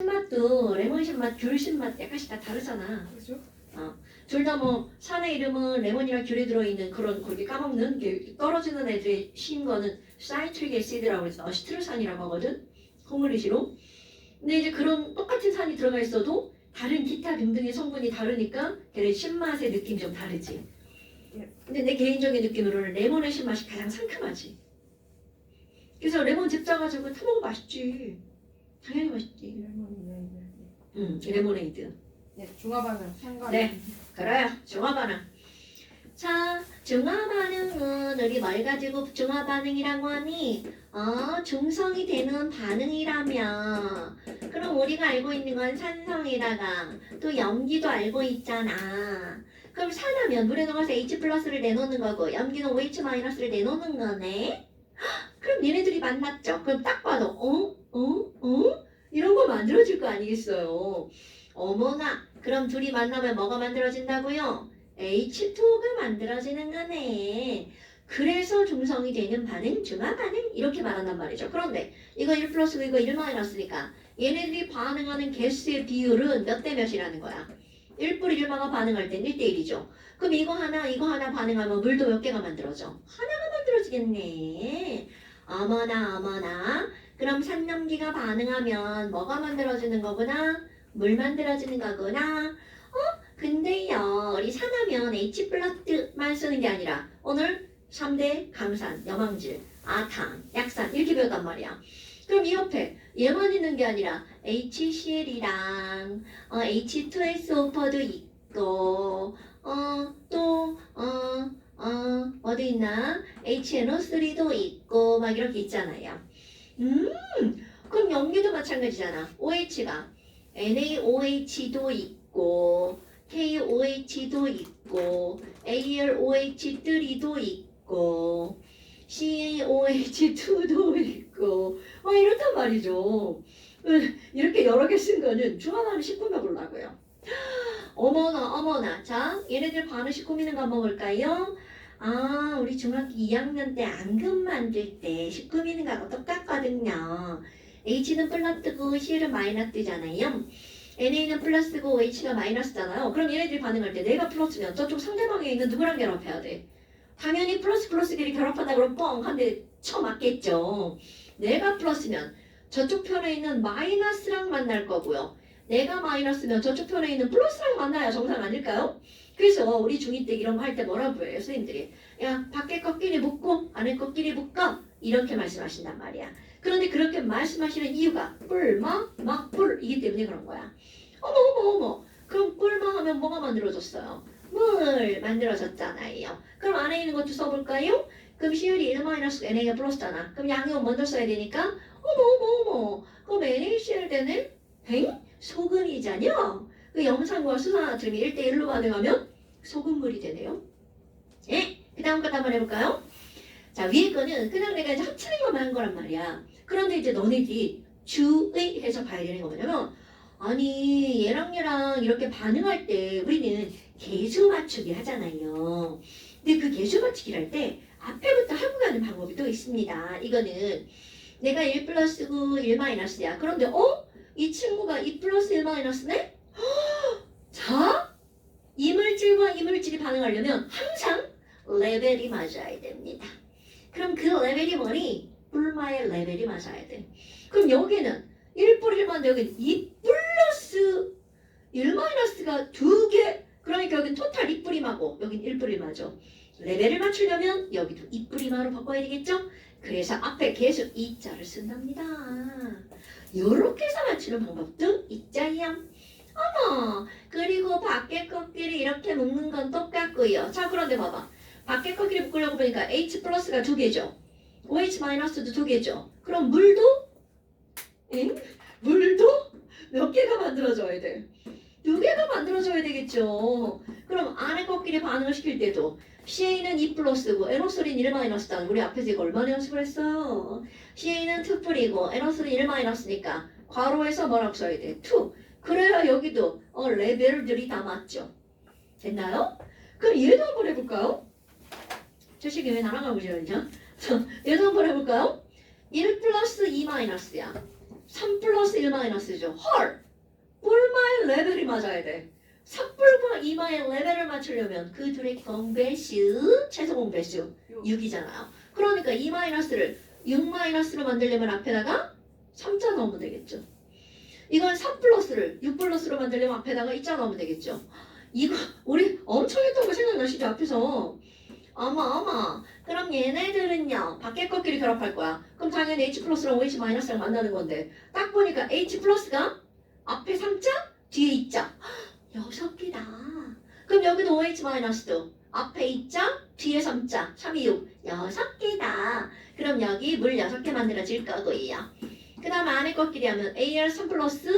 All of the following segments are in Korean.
신맛도 레몬 신맛, 귤 신맛 약간씩 다 다르잖아. 그죠? 둘 다 뭐 산의 이름은 레몬이랑 귤이 들어있는 그런 그렇게 까먹는 게 떨어지는 애들이 신 거는 사이트릭 애시드라고 해서 시트루산이라고 하거든. 콩글리시로. 근데 이제 그런 똑같은 산이 들어가 있어도 다른 기타 등등의 성분이 다르니까 걔네 신맛의 느낌이 좀 다르지. 근데 내 개인적인 느낌으로는 레몬의 신맛이 가장 상큼하지. 그래서 레몬 즙 짜가지고 타먹으면 맛있지. 당연히 맛있지. 레모네이드. 네, 중화반응 상관. 네. 그래요. 중화반응. 자, 중화반응은 우리 뭘 가지고 중화반응이라고 하니? 중성이 되는 반응이라며. 그럼 우리가 알고 있는 건 산성에다가 또 염기도 알고 있잖아. 그럼 산하면 물에 녹아서 H 플러스를 내놓는 거고 염기는 OH 마이너스를 내놓는 거네. 그럼 얘네들이 만났죠. 그럼 딱 봐도 이런 거 만들어질 거 아니겠어요. 어머나, 그럼 둘이 만나면 뭐가 만들어진다고요? H2가 만들어지는 거네. 그래서 중성이 되는 반응, 중화 반응 이렇게 말한단 말이죠. 그런데 이거 1 플러스고 이거 1 마이너스니까 얘네들이 반응하는 개수의 비율은 몇 대 몇이라는 거야? 1뿌리 1마가 반응할 땐 1대1이죠. 그럼 이거 하나 반응하면 물도 몇 개가 만들어져? 하나가 만들어지겠네. 어머나. 그럼 산염기가 반응하면 뭐가 만들어지는 거구나? 물 만들어지는 거구나. 근데요, 우리 산하면 H 플러스만 쓰는 게 아니라 오늘 3대 강산, 염황질, 아탕, 약산 이렇게 배웠단 말이야. 그럼 이 옆에 얘만 있는 게 아니라 HCl이랑 H2SO4도 있고 어디 있나? HNO3도 있고 막 이렇게 있잖아요. 그럼 염기도 마찬가지잖아. OH가 NaOH도 있고 KOH도 있고 AlOH3도 있고 CaOH2도 있고 이렇단 말이죠. 이렇게 여러 개 쓴 거는 중화반응 19명 보려고요. 어머나. 자, 얘네들 반응식 꾸미는 거 한번 볼까요? 우리 중학교 2학년 때 앙금 만들 때 식 꾸미는 거하고 똑같거든요. H는 플러스고 C는 마이너스잖아요. NA는 플러스고 OH가 마이너스잖아요. 그럼 얘네들이 반응할 때 내가 플러스면 저쪽 상대방에 있는 누구랑 결합해야 돼? 당연히 플러스끼리 결합한다 그러면 뻥! 한 대 쳐맞겠죠. 내가 플러스면 저쪽 편에 있는 마이너스랑 만날 거고요. 내가 마이너스면 저쪽 편에 있는 플러스랑 만나야 정상 아닐까요? 그래서 우리 중2 때 이런 거 할 때 뭐라고 해요? 선생님들이 야 밖에 것끼리 묶고 안에 것끼리 묶어 이렇게 말씀하신단 말이야. 그런데 그렇게 말씀하시는 이유가 뿔마 막뿔이기 때문에 그런 거야. 어머 그럼 뿔마 하면 뭐가 만들어졌어요? 물 만들어졌잖아요. 그럼 안에 있는 것도 써볼까요? 그럼 CL이 1-NA가 플러스잖아. 그럼 양이온 먼저 써야 되니까 어머 그럼 NaCl 되는 소금이잖여. 그 염산과 수산화트륨이 1대1로 반응하면 소금물이 되네요. 예? 그 다음 것 한번 해볼까요? 자, 위에 거는 그냥 내가 이제 합치는 것만 한 거란 말이야. 그런데 이제 너네들이 주의해서 봐야 되는 거 뭐냐면 아니 얘랑 이렇게 반응할 때 우리는 개수 맞추기 하잖아요. 근데 그 개수 맞추기를 할 때 앞에부터 하고 가는 방법이 또 있습니다. 이거는 내가 1 플러스고 1 마이너스야. 그런데 이 친구가 2 플러스 1 마이너스네? 자, 이물질과 이물질이 반응하려면 항상 레벨이 맞아야 됩니다. 그럼 그 레벨이 뭐니? 뿔마의 레벨이 맞아야 돼. 그럼 여기는 1 플러스 1인데 여기는 2 플러스 1 마이너스가 2개. 그러니까 여기는 토탈 2뿌리마고 여긴 1뿌리마죠. 레벨을 맞추려면 여기도 2뿌리마로 바꿔야 되겠죠? 그래서 앞에 계속 2자를 쓴답니다. 요렇게 해서 맞추는 방법도 있자요. 그리고 밖에 것끼리 이렇게 묶는 건 똑같고요. 자, 그런데 봐봐. 밖에 것끼리 묶으려고 보니까 H 플러스가 2개죠. OH 마이너스도 2개죠. 그럼 물도? 물도 몇 개가 만들어져야 돼? 2개가 만들어져야 되겠죠. 그럼 안에 것끼리 반응을 시킬 때도 CA는 2 플러스고 NO3는 1 마이너스잖아. 우리 앞에서 이거 얼마나 연습을 했어요? CA는 2 뿌리고 NO3는 1 마이너스니까 괄호에서 뭐라고 써야 돼? 2. 그래야 여기도 레벨들이 다 맞죠. 됐나요? 그럼 얘도 한번 해볼까요? 저 시기 왜 나랑 가고 싶어요? 얘도 한번 해볼까요? 1 플러스 2 마이너스야. 3 플러스 1 마이너스죠. 헐! 뿔마의 레벨이 맞아야 돼. 삽뿔과 이마의 레벨을 맞추려면 그 둘의 공배수, 최소 공배수 6이잖아요. 그러니까 2 마이너스를 6 마이너스로 만들려면 앞에다가 3자 넣으면 되겠죠. 이건 3 플러스를 6 플러스로 만들려면 앞에다가 2자 넣으면 되겠죠. 이거 우리 엄청 했던 거 생각나시죠? 앞에서. 어머. 그럼 얘네들은요. 밖에 꺾기를 결합할 거야. 그럼 당연히 H 플러스랑 OH 마이너스랑 만나는 건데 딱 보니까 H 플러스가 앞에 3자, 뒤에 2자. 6개다. 그럼 여기도 OH 마이너스도 앞에 2자, 뒤에 3자, 3, 2, 6. 6개다. 그럼 여기 물 6개 만들어질 거고요. 그 다음 안에 꺾기리 하면 AR 3 플러스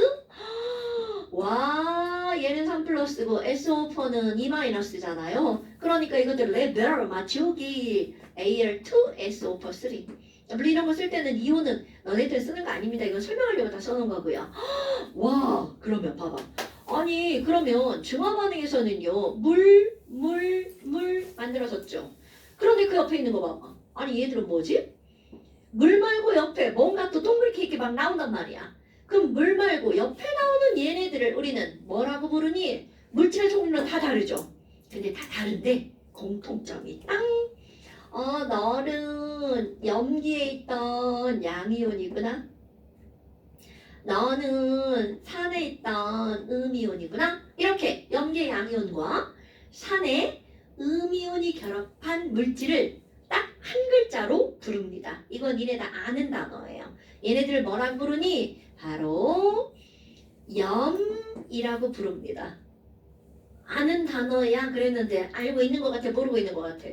와 얘는 3 플러스고 SO4는 2 마이너스잖아요. 그러니까 이것들 레벨 맞추기 AR2 SO4 3. 물론 이런 거 쓸 때는 이온은 너네들 쓰는 거 아닙니다. 이건 설명하려고 다 써놓은 거고요. 와 그러면 봐봐. 아니 그러면 중화 반응에서는요 물 만들어졌죠. 그런데 그 옆에 있는 거 봐봐. 아니 얘들은 뭐지? 물 말고 옆에 뭔가 또 동그랗게 이렇게 막 나온단 말이야. 그럼 물 말고 옆에 나오는 얘네들을 우리는 뭐라고 부르니? 물질의 종류는 다 다르죠. 근데 다 다른데 공통점이 땅. 너는 염기에 있던 양이온이구나. 너는 산에 있던 음이온이구나. 이렇게 염기의 양이온과 산의 음이온이 결합한 물질을 딱 한 글자로 부릅니다. 이건 니네 다 아는 단어예요. 얘네들을 뭐라고 부르니? 바로 염이라고 부릅니다. 아는 단어야 그랬는데 알고 있는 것 같아? 모르고 있는 것 같아?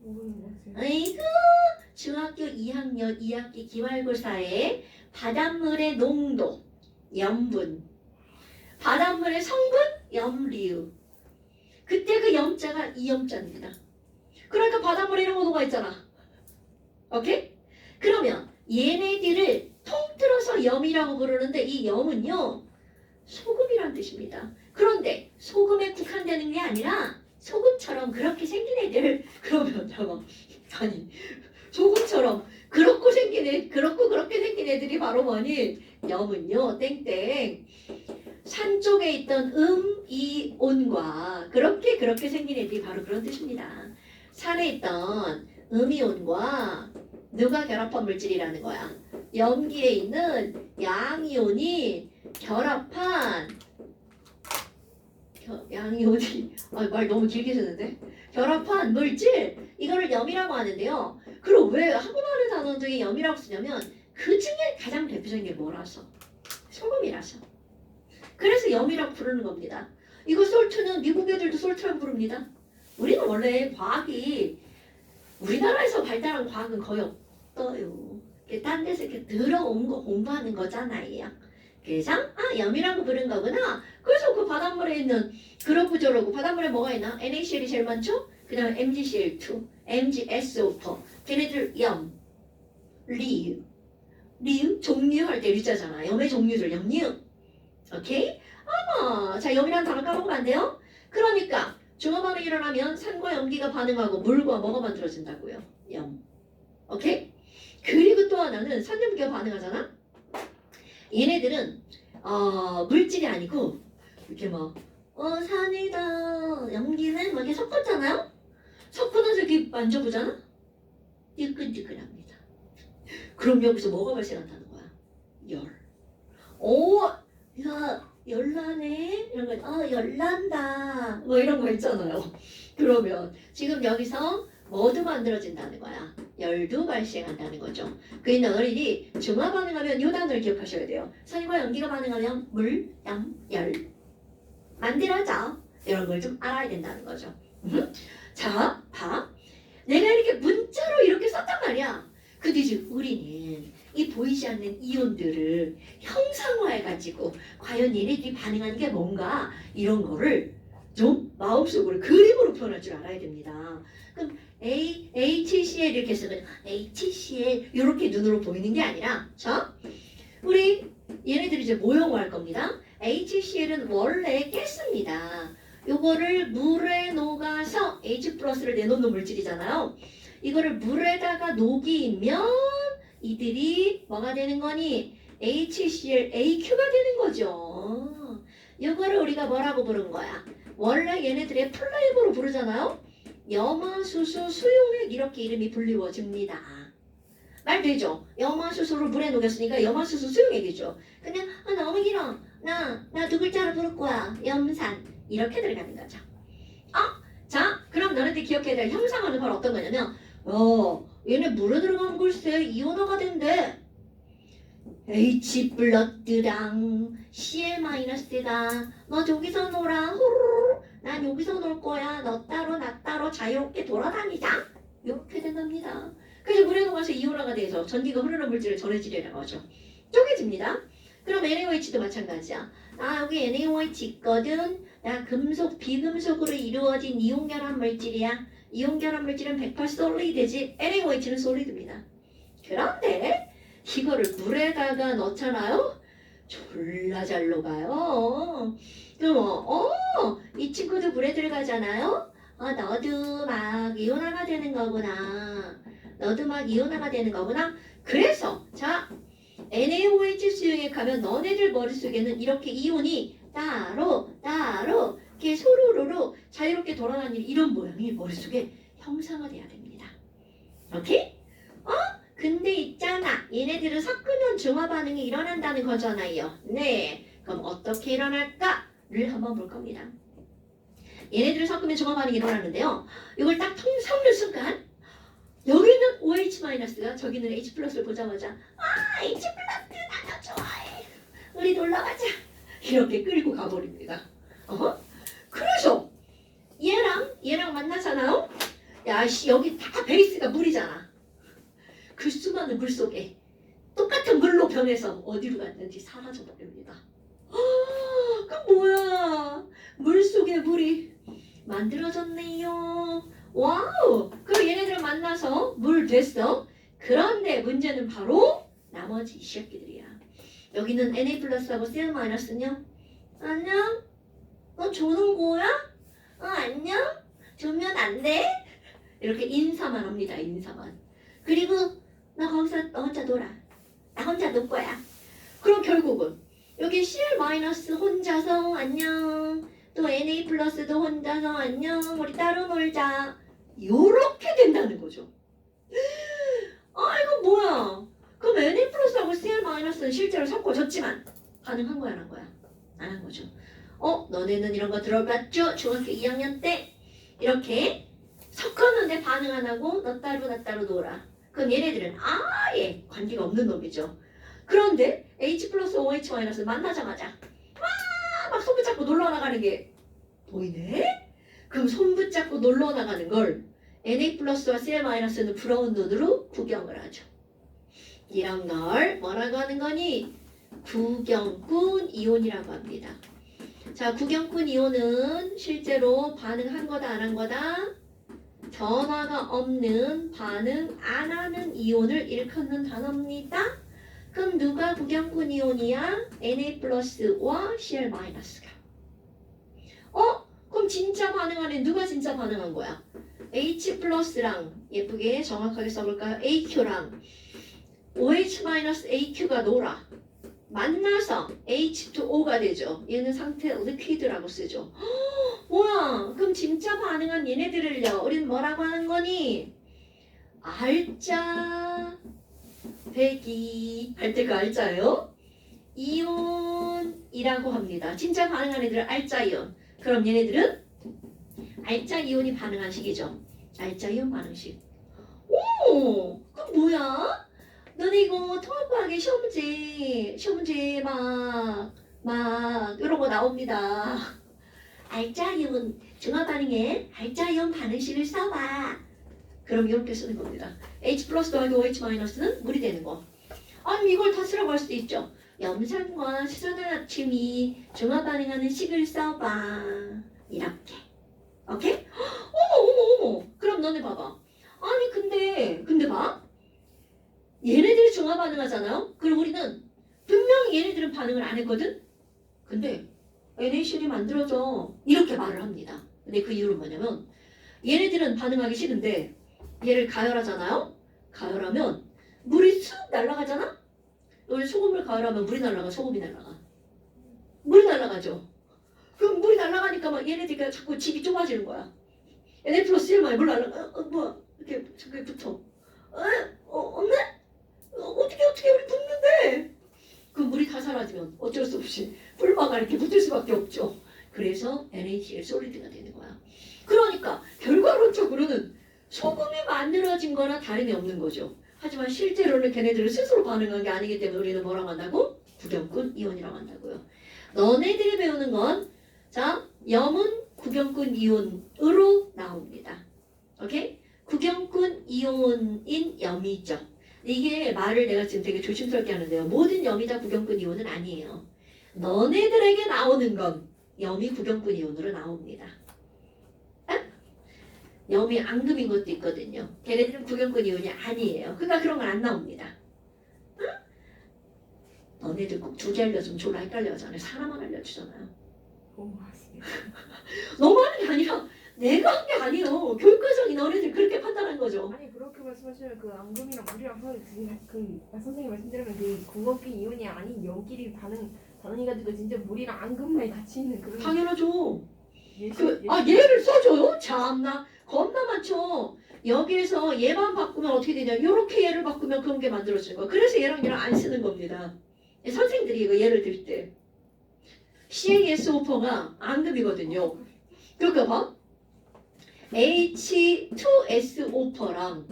모르는 것 같아요. 아이고 중학교 2학년 2학기 기말고사에 바닷물의 농도, 염분, 바닷물의 성분, 염류. 그때 그 염자가 이염자입니다. 그러니까 바닷물에 이런 거 녹아 있잖아. 오케이? 그러면 얘네들을 통틀어서 염이라고 부르는데 이 염은요 소금이란 뜻입니다. 그런데 소금에 국한되는 게 아니라 소금처럼 그렇게 생긴 애들 그러면 잠깐 아니 소금처럼 그렇고 그렇게 생긴 애들이 바로 뭐니? 염은요 땡땡 산 쪽에 있던 이온과 그렇게 생긴 애들이 바로 그런 뜻입니다. 산에 있던 음이온과 누가 결합한 물질이라는 거야? 염기에 있는 양이온이 결합한 양이온이 말 너무 길게 쓰는데 결합한 물질 이거를 염이라고 하는데요. 그럼 왜 한국말의 단어 중에 염이라고 쓰냐면 그 중에 가장 대표적인 게 뭐라서? 소금이라서. 그래서 염이라고 부르는 겁니다. 이거 솔트는 미국 애들도 솔트라고 부릅니다. 우리는 원래 과학이 우리나라에서 발달한 과학은 거의 없어요. 딴 데서 이렇게 들어온 거 공부하는 거잖아요. 그래서 염이라고 부른 거구나. 그래서 그 바닷물에 있는 그렇고 저렇고 바닷물에 뭐가 있나? NaCl이 제일 많죠? 그 다음에 MgCl2, MgSO4 걔네들 염, 리유 종류할 때 리자잖아. 염의 종류들 염류. 오케이? 자 염이라는 단어 까먹으면 안 돼요? 그러니까 중화반응이 일어나면 산과 염기가 반응하고 물과 뭐가 만들어진다고요? 염. 오케이? 그리고 또 하나는 산염기가 반응하잖아? 얘네들은 물질이 아니고 이렇게 막 산이다 염기는 막 이렇게 섞었잖아요? 섞고 나서 이렇게 만져보잖아? 뜨끈뜨끈합니다. 그럼 여기서 뭐가 발생한다는 거야? 열. 야 열나네? 이런 거, 열난다. 뭐 이런 거 있잖아요. 그러면 지금 여기서 뭐도 만들어진다는 거야. 열도 발생한다는 거죠. 그 있는 어린이 중화 반응하면 요 단어를 기억하셔야 돼요. 산과 염기가 반응하면 물, 양, 열 만들어져. 이런 걸 좀 알아야 된다는 거죠. 자, 봐. 내가 이렇게 문자로 이렇게 썼단 말이야. 근데 지금 우리는 이 보이지 않는 이온들을 형상화해가지고 과연 얘네들이 반응하는 게 뭔가 이런 거를 좀 마음속으로 그림으로 표현할 줄 알아야 됩니다. 그럼 HCl 이렇게 쓰면 HCl 이렇게 눈으로 보이는 게 아니라 자 우리 얘네들이 이제 모형화할 겁니다. HCl은 원래 가스입니다. 요거를 물에 녹아서 H 플러스를 내놓는 물질이잖아요. 이거를 물에다가 녹이면 이들이 뭐가 되는 거니? HCl AQ가 되는 거죠. 이거를 우리가 뭐라고 부른 거야? 원래 얘네들의 플레이브로 부르잖아요. 염화수소 수용액 이렇게 이름이 불리워집니다. 말 되죠? 염화수소를 물에 녹였으니까 염화수소 수용액이죠. 그냥 너무 길어. 나 두 글자로 부를 거야. 염산. 이렇게 들어가는 거죠. 자, 그럼 너네들 기억해야 될 형상어는 바로 어떤 거냐면 얘네 물에 들어가면 글쎄 이온화가 된대. H 플러스랑 Cl 마이너스가 너 저기서 놀아. 호로로. 난 여기서 놀 거야. 너 따로 나 따로 자유롭게 돌아다니자. 이렇게 된답니다. 그래서 물에 녹아서 이온화가 돼서 전기가 흐르는 물질을 전해지려고 하죠. 쪼개집니다. 그럼 NaOH도 마찬가지야. 여기 NaOH 있거든. 나 금속, 비금속으로 이루어진 이온결합 물질이야. 이온결합 물질은 100% 솔리드지. NaOH는 솔리드입니다. 그런데 이거를 물에다가 넣잖아요. 졸라 잘 녹아요. 그럼 이 친구도 물에 들어가잖아요. 너도 막 이온화가 되는 거구나. 너도 막 이온화가 되는 거구나. 그래서 자 NaOH 수용액 가면 너네들 머릿속에는 이렇게 이온이 따로 이렇게 소로로로 자유롭게 돌아다니는 이런 모양이 머릿속에 형상화돼야 됩니다. 오케이? 근데 있잖아. 얘네들을 섞으면 중화 반응이 일어난다는 거잖아요. 네. 그럼 어떻게 일어날까를 한번 볼 겁니다. 얘네들을 섞으면 중화 반응이 일어나는데요. 이걸 딱 섞는 순간 여기는 OH-가 저기는 H+를 보자마자 H+, 나 더 좋아해. 우리 놀러가자. 이렇게 끌고 가버립니다. 그래서 얘랑 만나잖아요. 야씨 여기 다 베이스가 물이잖아. 그 수많은 물 속에 똑같은 물로 변해서 어디로 갔는지 사라져버립니다. 그 뭐야? 물 속에 물이 만들어졌네요. 와우! 그럼 얘네들 만나서 물 됐어. 그런데 문제는 바로 나머지 이 새끼들이야. 여기는 Na+하고 Cl-는요. 안녕? 너 조는 거야? 안녕? 조면 안 돼? 이렇게 인사만 합니다. 인사만. 그리고 나 거기서 너 혼자 놀아. 나 혼자 놀 거야. 그럼 결국은 여기 Cl- 혼자서 안녕. 또 Na+도 혼자서 안녕. 우리 따로 놀자. 요렇게 된다는 거죠. 이거 뭐야? 그럼 Na+하고 Cl-는 실제로 섞어졌지만 반응한 거야, 안 한 거야? 안 한 거죠. 너네는 이런 거 들어봤죠? 중학교 2학년 때 이렇게 섞었는데 반응 안 하고 너 따로 나 따로 놀아. 그럼 얘네들은 아예 관계가 없는 놈이죠. 그런데 H+, OH- 만나자마자 막 손붙잡고 놀러 나가는 게 보이네? 그럼 손붙잡고 놀러 나가는 걸 Na+와 Cl-는 부러운 눈으로 구경을 하죠. 이런 걸 뭐라고 하는 거니? 구경꾼 이온이라고 합니다. 자, 구경꾼 이온은 실제로 반응한 거다 안 한 거다? 변화가 없는 반응 안 하는 이온을 일컫는 단어입니다. 그럼 누가 구경꾼 이온이야? Na+와 Cl-가. 그럼 진짜 반응하는 누가 진짜 반응한 거야? H+랑 예쁘게 정확하게 써볼까요? AQ랑 OH-AQ가 놀아. 만나서 H2O가 되죠. 얘는 상태 리퀴드라고 쓰죠. 뭐야? 그럼 진짜 반응한 얘네들을요. 우린 뭐라고 하는 거니? 알짜 배기 할 때 그 알짜예요? 이온이라고 합니다. 진짜 반응한 애들은 알짜 이온. 그럼 얘네들은 알짜 이온이 반응한 식이죠. 알짜 이온 반응식. 그럼 뭐야? 너네 이거 통합과학의 시험지 막 이런 거 나옵니다. 알짜 이온 중화 반응에 알짜 이온 반응식을 써봐. 그럼 이렇게 쓰는 겁니다. H+ 더하기 OH- 물이 되는 거. 아니 이걸 다 쓰라고 할 수도 있죠. 염산과 수소나트륨이 중화 반응하는 식을 써봐. 이렇게. 오케이? 어머. 그럼 너네 봐봐. 아니 근데 봐. 얘네들이 중화 반응하잖아요. 그럼 우리는 분명히 얘네들은 반응을 안 했거든. 근데 NaCl이 만들어져. 이렇게 말을 합니다. 근데 그 이유는 뭐냐면 얘네들은 반응하기 싫은데 얘를 가열하잖아요. 가열하면 물이 쑥 날아가잖아. 우리 소금을 가열하면 물이 날아가, 소금이 날아가. 물이 날아가죠. 그럼 물이 날아가니까 막 얘네들이 자꾸 집이 좁아지는 거야. Na 플러스 1만 물 날아가. 뭐야? 이렇게 저기 붙어. 없네? 어떻게 우리 붙는데? 그 물이 다 사라지면 어쩔 수 없이 불마가 이렇게 붙을 수밖에 없죠. 그래서 NaCl 솔리드가 되는 거야. 그러니까 결과론적으로는 소금이 만들어진 거나 다름이 없는 거죠. 하지만 실제로는 걔네들은 스스로 반응한 게 아니기 때문에 우리는 뭐라고 한다고? 구경꾼 이온이라고 한다고요. 너네들이 배우는 건 자, 염은 구경꾼 이온으로 나옵니다. 오케이? 구경꾼 이온인 염이죠. 이게 말을 내가 지금 되게 조심스럽게 하는데요. 모든 염이 다 구경꾼 이온은 아니에요. 너네들에게 나오는 건 염이 구경꾼 이온으로 나옵니다. 염이 앙금인 것도 있거든요. 걔네들은 구경꾼 이온이 아니에요. 그러니까 그런 건 안 나옵니다. 응? 너네들 꼭 두 개 알려주면 졸라 헷갈려 하잖아요. 하나만 알려주잖아요. 고맙습니다. 너무 하는 게 아니라 내가 한 게 아니에요. 교육과정이 너네들 그렇게 판단한 거죠. 아니 그렇게 말씀하시면 그 앙금이랑 물이랑 그 선생님 말씀드리면 그 구멍끼리 이온이 아닌 염끼리 반응해가지고 진짜 물이랑 앙금만 같이 있는 그런 당연하죠. 예시. 얘를 써줘요? 참나 겁나 많죠. 여기에서 얘만 바꾸면 어떻게 되냐. 요렇게 얘를 바꾸면 그런 게 만들어지는 거야. 그래서 얘랑 얘랑 안 쓰는 겁니다. 선생님들이 이거 예를 들 때 CaSO4가 앙금이거든요. 그러니까 봐. H2SO4랑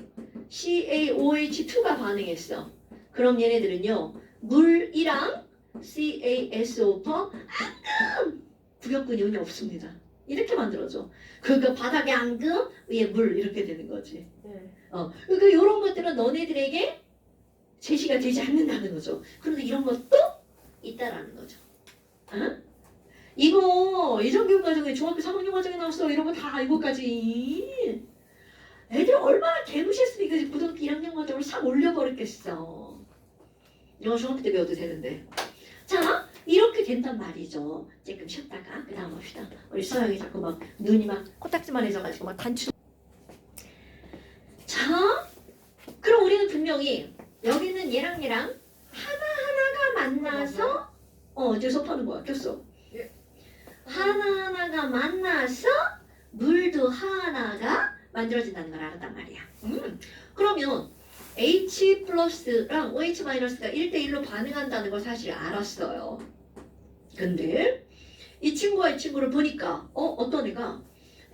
CaOH2가 반응했어. 그럼 얘네들은요. 물이랑 CaSO4 앙금! 구경꾼 이온이 없습니다. 이렇게 만들어져. 그러니까 바닥에 앙금, 위에 물 이렇게 되는 거지. 네. 그러니까 이런 것들은 너네들에게 제시가 되지 않는다는 거죠. 그런데 이런 것도 있다라는 거죠. 이거 예전교육 과정에 중학교 3학년 과정에 나왔어. 이런 거 다 이거까지. 애들 얼마나 개무시했으니까 이제 고등학교 1학년 과정으로 싹 올려버렸겠어. 영어 중학교 때 배워도 되는데. 자, 이렇게 된단 말이죠. 조금 쉬었다가 그 다음 봅시다. 우리 서영이 자꾸 막 눈이 막 코딱지만 해져가지고 막 단추. 자, 그럼 우리는 분명히 여기는 얘랑 하나하나가 만나서 이제 수업하는 거야. 꼈어. 예. 하나하나가 만나서 물도 하나가 만들어진다는 걸 알았단 말이야. 그러면 H 플러스랑 OH 마이너스가 1대1로 반응한다는 걸 사실 알았어요. 근데 이 친구와 이 친구를 보니까 어떤 애가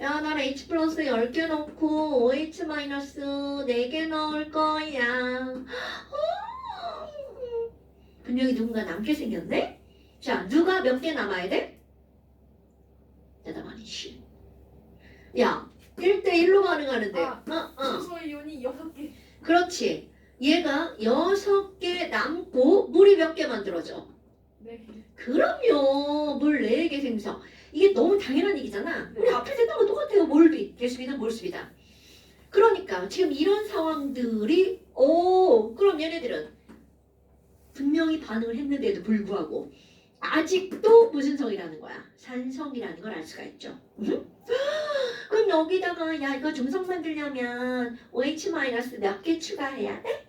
야 나는 H 플러스 10개 넣고 OH 마이너스 4개 넣을 거야. 분명히 누군가 남게 생겼네? 자 누가 몇 개 남아야 돼? 대답 아니지. 야 1대1로 반응하는데 수소 이온이 6개. 그렇지. 얘가 6개 남고 물이 몇 개 만들어져? 네. 그럼요. 물 4개 생성. 이게 너무 당연한 얘기잖아. 우리 앞에서 했던 거 똑같아요. 몰비. 개수비는 몰수비다. 그러니까 지금 이런 상황들이 그럼 얘네들은 분명히 반응을 했는데도 불구하고 아직도 무슨 성이라는 거야? 산성이라는 걸 알 수가 있죠. 그럼 여기다가 야 이거 중성 만들려면 OH 마이너스 몇 개 추가해야 돼?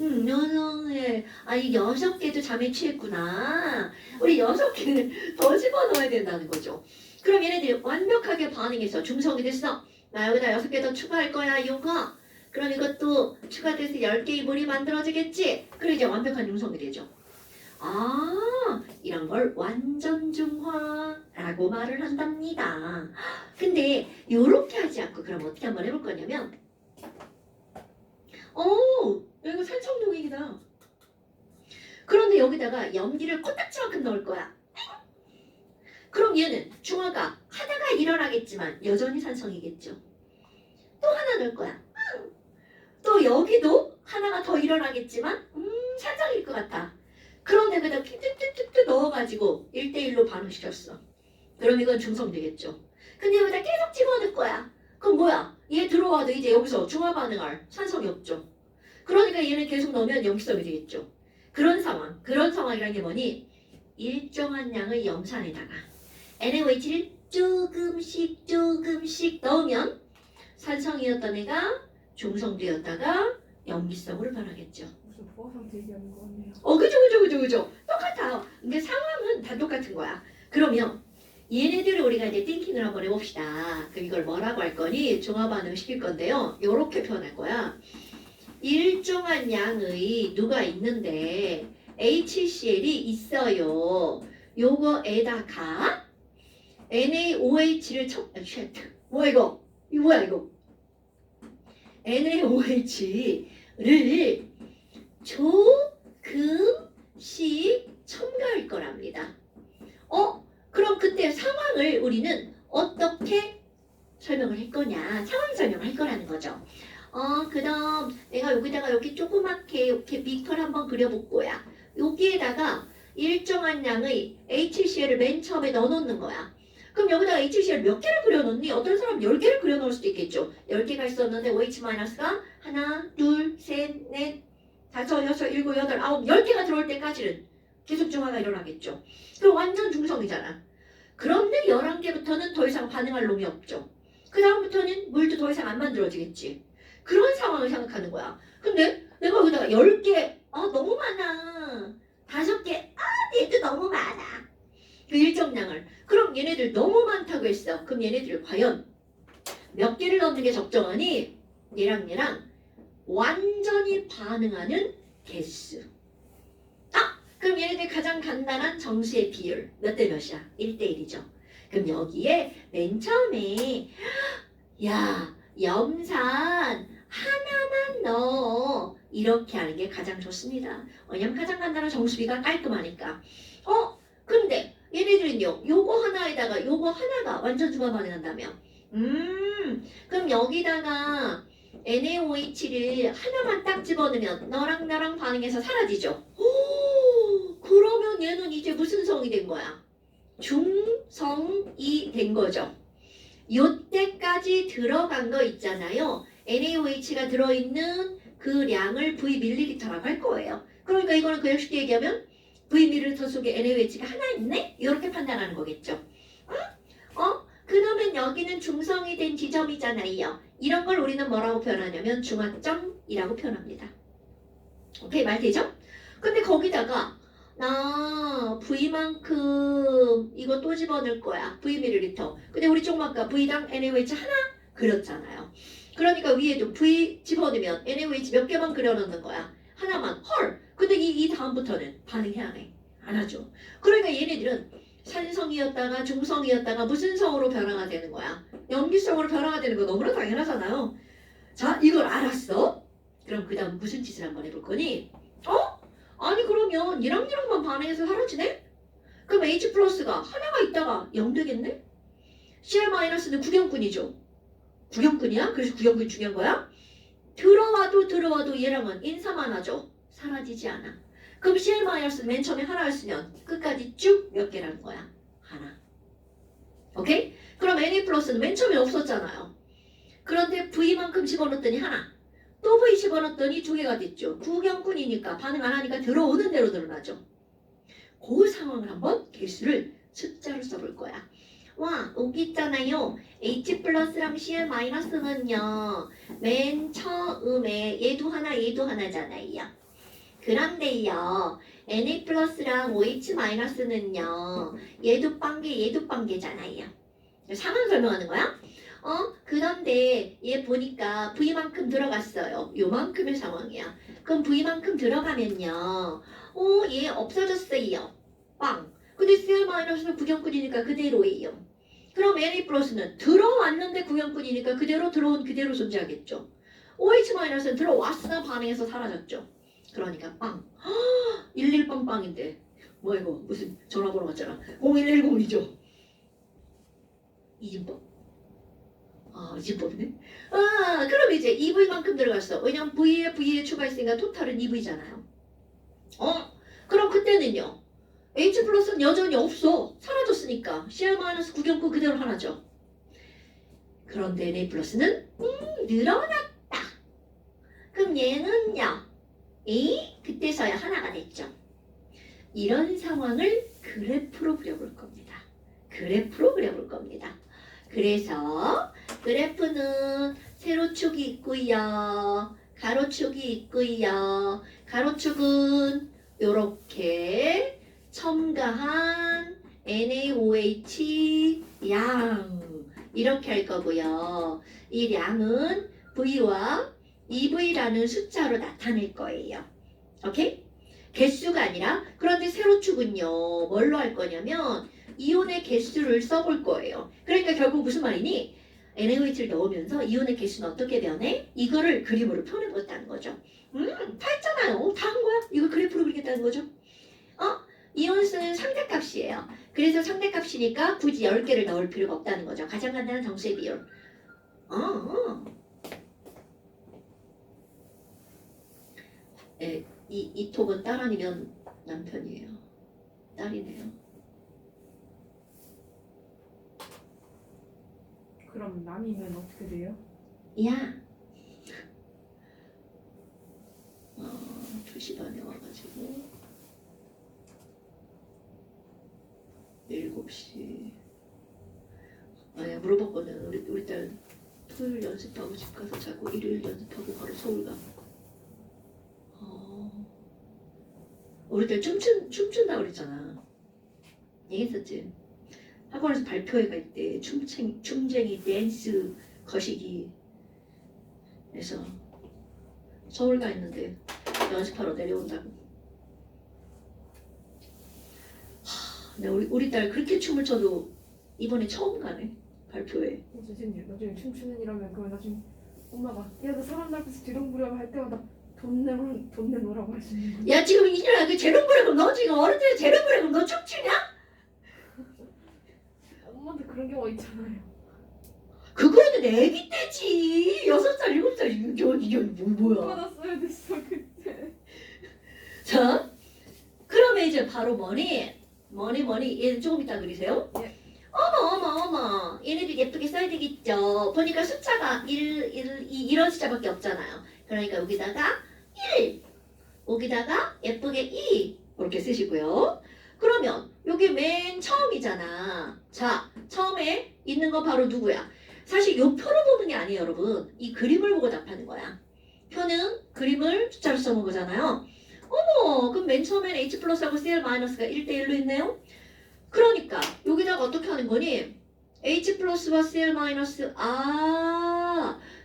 여성에 이 6개도 잠에 취했구나. 우리 6개를 더 집어넣어야 된다는 거죠. 그럼 얘네들이 완벽하게 반응해서 중성이 됐어. 나 여기다 6개 더 추가할 거야 이거. 그럼 이것도 추가돼서 10개의 물이 만들어지겠지? 그럼 이제 완벽한 중성이 되죠. 이런 걸 완전 중화라고 말을 한답니다. 근데 요렇게 하지 않고 그럼 어떻게 한번 해볼 거냐면 이거 산성용액이다. 그런데 여기다가 염기를 코딱지만큼 넣을 거야. 그럼 얘는 중화가 하다가 일어나겠지만 여전히 산성이겠죠. 또 하나 넣을 거야. 또 여기도 하나가 더 일어나겠지만 산성일 것 같아. 그런데 그다 툭툭툭툭 넣어가지고 1대1로 반응시켰어. 그럼 이건 중성 되겠죠. 근데 여기다 계속 집어넣을 거야. 그럼 뭐야? 얘 들어와도 이제 여기서 중화 반응할 산성이 없죠. 그러니까 얘는 계속 넣으면 염기성이 되겠죠. 그런 상황이란 게 뭐니? 일정한 양의 염산에다가 NaOH를 조금씩 넣으면 산성이었던 애가 중성되었다가 염기성으로 변하겠죠. 무슨 보호 상태 얘기하는 거 같네요. 그죠. 똑같아요. 그러니까 상황은 다 똑같은 거야. 그러면 얘네들을 우리가 이제 띵킹을 한번 해봅시다. 그럼 이걸 뭐라고 할 거니? 종합 반응 시킬 건데요. 요렇게 표현할 거야. 일정한 양의 누가 있는데 HCl이 있어요. 요거에다가 NaOH를 뭐야 이거? 이거 뭐야 이거? NaOH를 조금씩 첨가할 거랍니다. 그럼 그때 상황을 우리는 어떻게 설명을 할 거냐? 상황 설명을 할 거라는 거죠. 그다음 내가 여기다가 이렇게 조그맣게 이렇게 비컬 한번 그려볼 거야. 여기에다가 일정한 양의 HCl을 맨 처음에 넣어놓는 거야. 그럼 여기다가 HCl 몇 개를 그려놓니? 어떤 사람 10개를 그려놓을 수도 있겠죠. 10개가 있었는데 OH-가 하나, 둘, 셋, 넷, 다섯, 여섯, 일곱, 여덟, 아홉, 10개가 들어올 때까지는 계속 중화가 일어나겠죠. 그럼 완전 중성이잖아. 그런데 11개부터는 더 이상 반응할 놈이 없죠. 그 다음부터는 물도 더 이상 안 만들어지겠지. 그런 상황을 생각하는 거야. 근데 내가 여기다가 10개, 너무 많아. 5개, 얘도 너무 많아. 그 일정량을. 그럼 얘네들 너무 많다고 했어. 그럼 얘네들 과연 몇 개를 넣는 게 적정하니? 얘랑 완전히 반응하는 개수. 그럼 얘네들 가장 간단한 정수의 비율 몇 대 몇이야? 1대1이죠. 그럼 여기에 맨 처음에 염산 하나만 넣어. 이렇게 하는 게 가장 좋습니다. 왜냐면 가장 간단한 정수비가 깔끔하니까. 근데 얘네들은요. 요거 하나에다가 요거 하나가 완전 중화 반응한다며. 그럼 여기다가 NaOH를 하나만 딱 집어넣으면 너랑 나랑 반응해서 사라지죠. 그러면 얘는 이제 무슨 성이 된 거야? 중성이 된 거죠. 요때까지 들어간 거 있잖아요. NaOH가 들어있는 그 량을 Vml라고 할 거예요. 그러니까 이거는 그냥 쉽게 얘기하면 Vml 속에 NaOH가 하나 있네? 이렇게 판단하는 거겠죠. 그러면 여기는 중성이 된 지점이잖아요. 이런 걸 우리는 뭐라고 표현하냐면 중화점이라고 표현합니다. 오케이, 말 되죠? 근데 거기다가 나 V만큼 이거 또 집어넣을 거야. Vml. 근데 우리 조금 아까 V당 NaOH 하나 그렸잖아요. 그러니까 위에도 V 집어넣으면 NaOH 몇 개만 그려놓는 거야. 하나만. 헐. 근데 이 다음부터는 반응해야 해. 안 하죠. 그러니까 얘네들은 산성이었다가 중성이었다가 무슨 성으로 변화가 되는 거야? 염기성으로 변화가 되는 거 너무나 당연하잖아요. 자, 이걸 알았어? 그럼 그 다음 무슨 짓을 한번 해볼 거니? 아니 그러면 얘랑만 반응해서 사라지네? 그럼 H 플러스가 하나가 있다가 0 되겠네? Cl 마이너스는 구경꾼이죠. 구경꾼이야? 그래서 구경꾼이 중요한 거야? 들어와도 얘랑은 인사만 하죠. 사라지지 않아. 그럼 Cl 마이너스는 맨 처음에 하나였으면 끝까지 쭉 몇 개라는 거야? 하나. 오케이? 그럼 Na 플러스는 맨 처음에 없었잖아요. 그런데 V만큼 집어넣었더니 하나. 또 V 집어넣었더니 2개가 됐죠. 구경꾼이니까 반응 안 하니까 들어오는 대로 드러나죠. 그 상황을 한번 개수를 숫자로 써볼 거야. 여기 있잖아요. H 플러스랑 Cl 마이너스는요. 맨 처음에 얘도 하나잖아요. 그런데요. Na 플러스랑 OH 마이너스는요. 얘도 빵개잖아요. 상황 설명하는 거야. 그런데 얘 보니까 V만큼 들어갔어요. 요만큼의 상황이야. 그럼 V만큼 들어가면요. 얘 없어졌어요. 빵. 근데 Cl-는 구경꾼이니까 그대로예요. 그럼 Na 플러스는 들어왔는데 구경꾼이니까 들어온 그대로 존재하겠죠. OH-는 들어왔으나 반응해서 사라졌죠. 그러니까 빵. 11빵빵인데. 뭐 이거 무슨 전화번호 같잖아. 0110이죠. 이진법. 이진법이네. 그럼 이제 EV만큼 들어갔어. 왜냐면 V에 추가했으니까 토탈은 EV잖아요. 그럼 그때는요. H 플러스는 여전히 없어. 사라졌으니까. Cl 마이너스 구경꾼 그대로 하나죠. 그런데 Na 플러스는 늘어났다. 그럼 얘는요. 그때서야 하나가 됐죠. 이런 상황을 그래프로 그려볼 겁니다. 그래서 그래프는 세로축이 있고요. 가로축이 있고요. 가로축은 요렇게 첨가한 NaOH 양 이렇게 할 거고요. 이 량은 V와 EV라는 숫자로 나타낼 거예요. 오케이? 개수가 아니라 그런데 세로축은요 뭘로 할 거냐면 이온의 개수를 써볼 거예요. 그러니까 결국 무슨 말이니? NaOH를 넣으면서 이온의 개수는 어떻게 변해? 이거를 그림으로 표현해보겠다는 거죠. 다 했잖아요. 다 한 거야. 이거 그래프로 그리겠다는 거죠. 이온수는 상대값이에요. 그래서 상대값이니까 굳이 10개를 넣을 필요가 없다는 거죠. 가장 간단한 정수의 비율. 네, 이 톡은 딸 아니면 남편이에요. 딸이네요. 그럼 남이면 어떻게 돼요? 야. 2시 반에 와가지고 7시 아니 물어봤거든. 우리 딸 토요일 연습하고 집 가서 자고 일요일 연습하고 바로 서울 가. 우리 딸 춤춘다 그랬잖아. 얘기했었지. 학원에서 발표회가 있대. 춤쟁이 댄스 거시기 해서 서울 가 있는데 연습하러 내려온다고. 근데 우리 딸 그렇게 춤을 춰도 이번에 처음 가네. 발표회. 선생님 나중에 춤추는 이라면 그러면 나중에 엄마가 야너 사람들 앞에서 뒤동부려 할 때마다 돈 내놓으라고 할 수 있는 거야. 야 지금 이진아 그 재롱부레금 너 지금 어른들 재롱부레금 너 춤추냐? 엄마도 그런 경우가 있잖아요. 그거는 애기 때지. 6살 7살 이게 뭐야. 받았어야 됐어 그때. 자 그러면 이제 바로 뭐니 얘 조금 이따 그리세요. 예. 어머 얘네들 예쁘게 써야 되겠죠. 보니까 숫자가 1, 2 이런 숫자밖에 없잖아요. 그러니까 여기다가 1 여기다가 예쁘게 2 이렇게 쓰시고요. 그러면 여기 맨 처음이잖아. 자 처음에 있는 거 바로 누구야? 사실 이 표를 보는 게 아니에요 여러분. 이 그림을 보고 답하는 거야. 표는 그림을 숫자로 써본 거잖아요. 어머 그럼 맨 처음엔 H 플러스하고 Cl 마이너스가 1대1로 있네요. 그러니까 여기다가 어떻게 하는 거니? H 플러스와 Cl 마이너스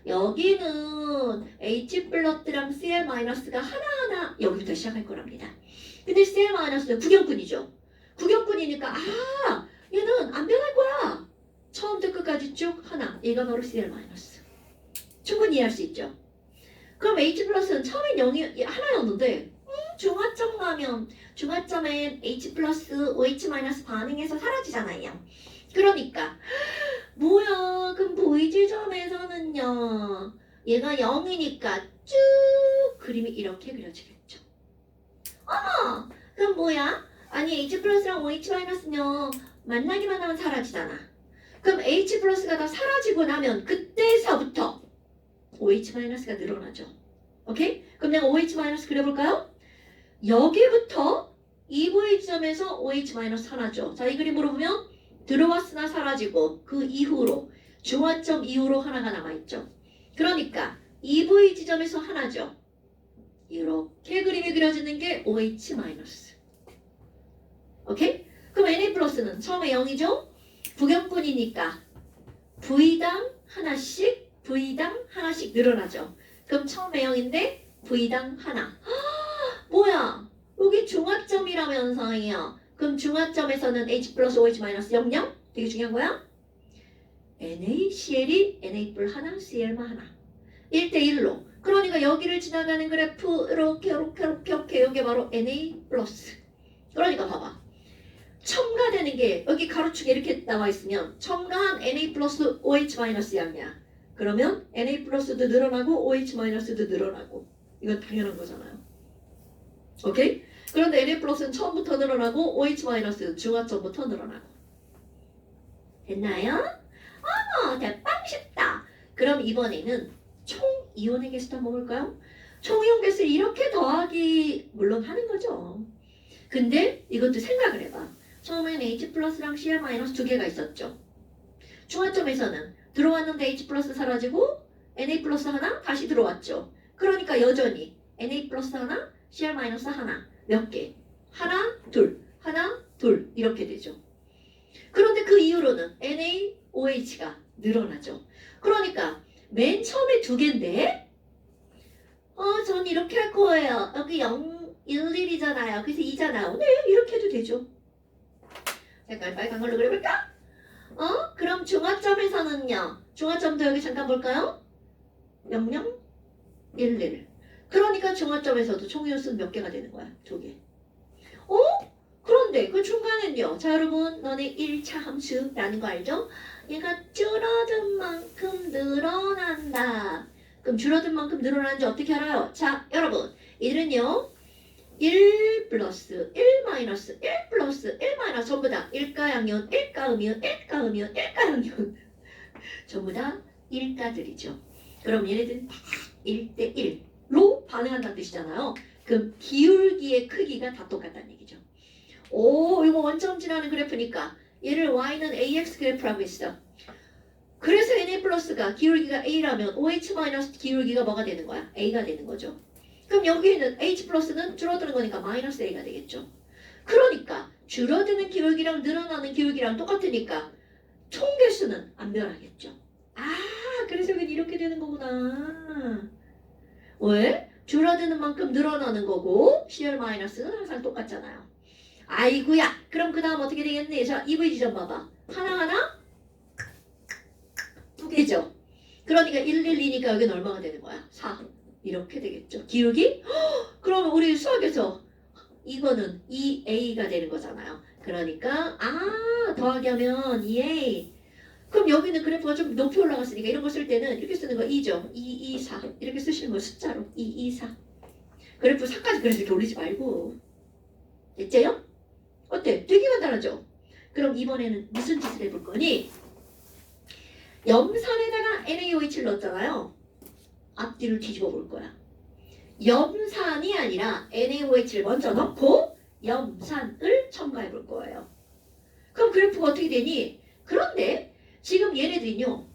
여기는 H 플러스랑 Cl 마이너스가 하나하나 여기부터 시작할 거랍니다. 근데 Cl 마이너스는 구경꾼이죠. 구경꾼이니까 얘는 안 변할 거야. 처음부터 끝까지 쭉 하나. 얘가 바로 Cl 마이너스. 충분히 이해할 수 있죠. 그럼 H 플러스는 처음엔 0이 하나였는데 중화점 가면 중화점엔 H 플러스 OH 마이너스 반응해서 사라지잖아요. 그러니까 뭐야 그럼 V 지점에서는요 얘가 0이니까 쭉 그림이 이렇게 그려지겠죠. 어머 그럼 뭐야? 아니 H 플러스랑 OH 마이너스는요 만나기만 하면 사라지잖아. 그럼 H 플러스가 다 사라지고 나면 그때서부터 OH 마이너스가 늘어나죠. 오케이? 그럼 내가 OH 마이너스 그려볼까요? 여기부터 2V 지점에서 OH 마이너스 하나죠. 자, 이 그림으로 보면 들어왔으나 사라지고 그 이후로 중화점 이후로 하나가 남아있죠. 그러니까 2V 지점에서 하나죠. 이렇게 그림이 그려지는 게 OH 마이너스. 오케이? 그럼 Na 플러스는 처음에 0이죠? 부경분이니까 V당 하나씩 V당 하나씩 늘어나죠. 그럼 처음에 0인데 V당 하나. 뭐야? 여기 중화점이라면서요. 그럼 중화점에서는 H 플러스 OH 마이너스 0, 0? 되게 중요한 거야. NaCl이 Na 뿔 하나, Cl만 하나. 1대1로. 그러니까 여기를 지나가는 그래프 이렇게 여기 바로 Na 플러스. 그러니까 봐봐. 첨가되는 게 여기 가로축에 이렇게 나와 있으면 첨가한 Na 플러스 OH 마이너스 양이야. 그러면 Na 플러스도 늘어나고 OH 마이너스도 늘어나고. 이건 당연한 거잖아요. 오케이? 그런데 Na 플러스는 처음부터 늘어나고 OH 마이너스 중화점부터 늘어나고. 됐나요? 대빵 쉽다. 그럼 이번에는 총 이온의 개수 한번 볼까요? 총 이온 개수를 이렇게 더하기 물론 하는 거죠. 근데 이것도 생각을 해봐. 처음엔 H 플러스랑 Cl 마이너스 두 개가 있었죠. 중화점에서는 들어왔는데 H 플러스 사라지고 Na 플러스 하나 다시 들어왔죠. 그러니까 여전히 Na 플러스 하나, Cl 마이너스 하나 몇 개? 하나, 둘, 하나, 둘 이렇게 되죠. 그런데 그 이후로는 NaOH가 늘어나죠. 그러니까 맨 처음에 두 개인데 전 이렇게 할 거예요. 여기 0, 1, 1이잖아요. 그래서 2잖아요. 네, 이렇게 해도 되죠. 잠깐 빨간 걸로 그려볼까? 그럼 중화점에서는요. 중화점도 여기 잠깐 볼까요? 0, 0, 1, 1. 그러니까 중화점에서도 총이온수는 몇 개가 되는 거야? 두 개. 그런데 그 중간은요. 자, 여러분, 너네 1차 함수라는 거 알죠? 얘가 줄어든 만큼 늘어난다. 그럼 줄어든 만큼 늘어나는지 어떻게 알아요? 자, 여러분, 이들은요. 1 플러스 1 마이너스 1 플러스 1 마이너스 전부 다 일가양면, 일가음이온, 일가음이온, 일가양면 전부 다 일가들이죠. 그럼 얘네들은 다 1대 1로 반응한다는 뜻이잖아요. 그럼 기울기의 크기가 다 똑같다는 얘기죠. 이거 원점지라는 그래프니까 얘를 y는 ax 그래프라고 했어. 그래서 na 플러스가 기울기가 a라면 OH 마이너스 기울기가 뭐가 되는 거야? a가 되는 거죠. 그럼 여기에는 h 플러스는 줄어드는 거니까 마이너스 a가 되겠죠. 그러니까 줄어드는 기울기랑 늘어나는 기울기랑 똑같으니까 총 개수는 안 변하겠죠. 그래서 여기 이렇게 되는 거구나. 왜? 줄어드는 만큼 늘어나는 거고 CL 마이너스는 항상 똑같잖아요. 아이고야. 그럼 그 다음 어떻게 되겠니? 자, EV 지점 봐봐. 하나하나 두 개죠. 그러니까 1, 1, 2니까 여기는 얼마가 되는 거야? 4. 이렇게 되겠죠. 기울기? 그러면 우리 수학에서 이거는 2a가 되는 거잖아요. 그러니까 더하기 하면 2a. 그럼 여기는 그래프가 좀 높이 올라갔으니까 이런 거 쓸 때는 이렇게 쓰는 거 2죠. 2, 2, 4 이렇게 쓰시는 거 숫자로 2, 2, 4. 그래프 4까지 그래서 이렇게 올리지 말고. 됐죠요? 어때? 되게 간단하죠? 그럼 이번에는 무슨 짓을 해볼 거니? 염산에다가 NaOH를 넣었잖아요. 앞뒤를 뒤집어 볼 거야. 염산이 아니라 NaOH를 먼저 넣고 염산을 첨가해 볼 거예요. 그럼 그래프가 어떻게 되니? 그런데 지금 얘네들은요.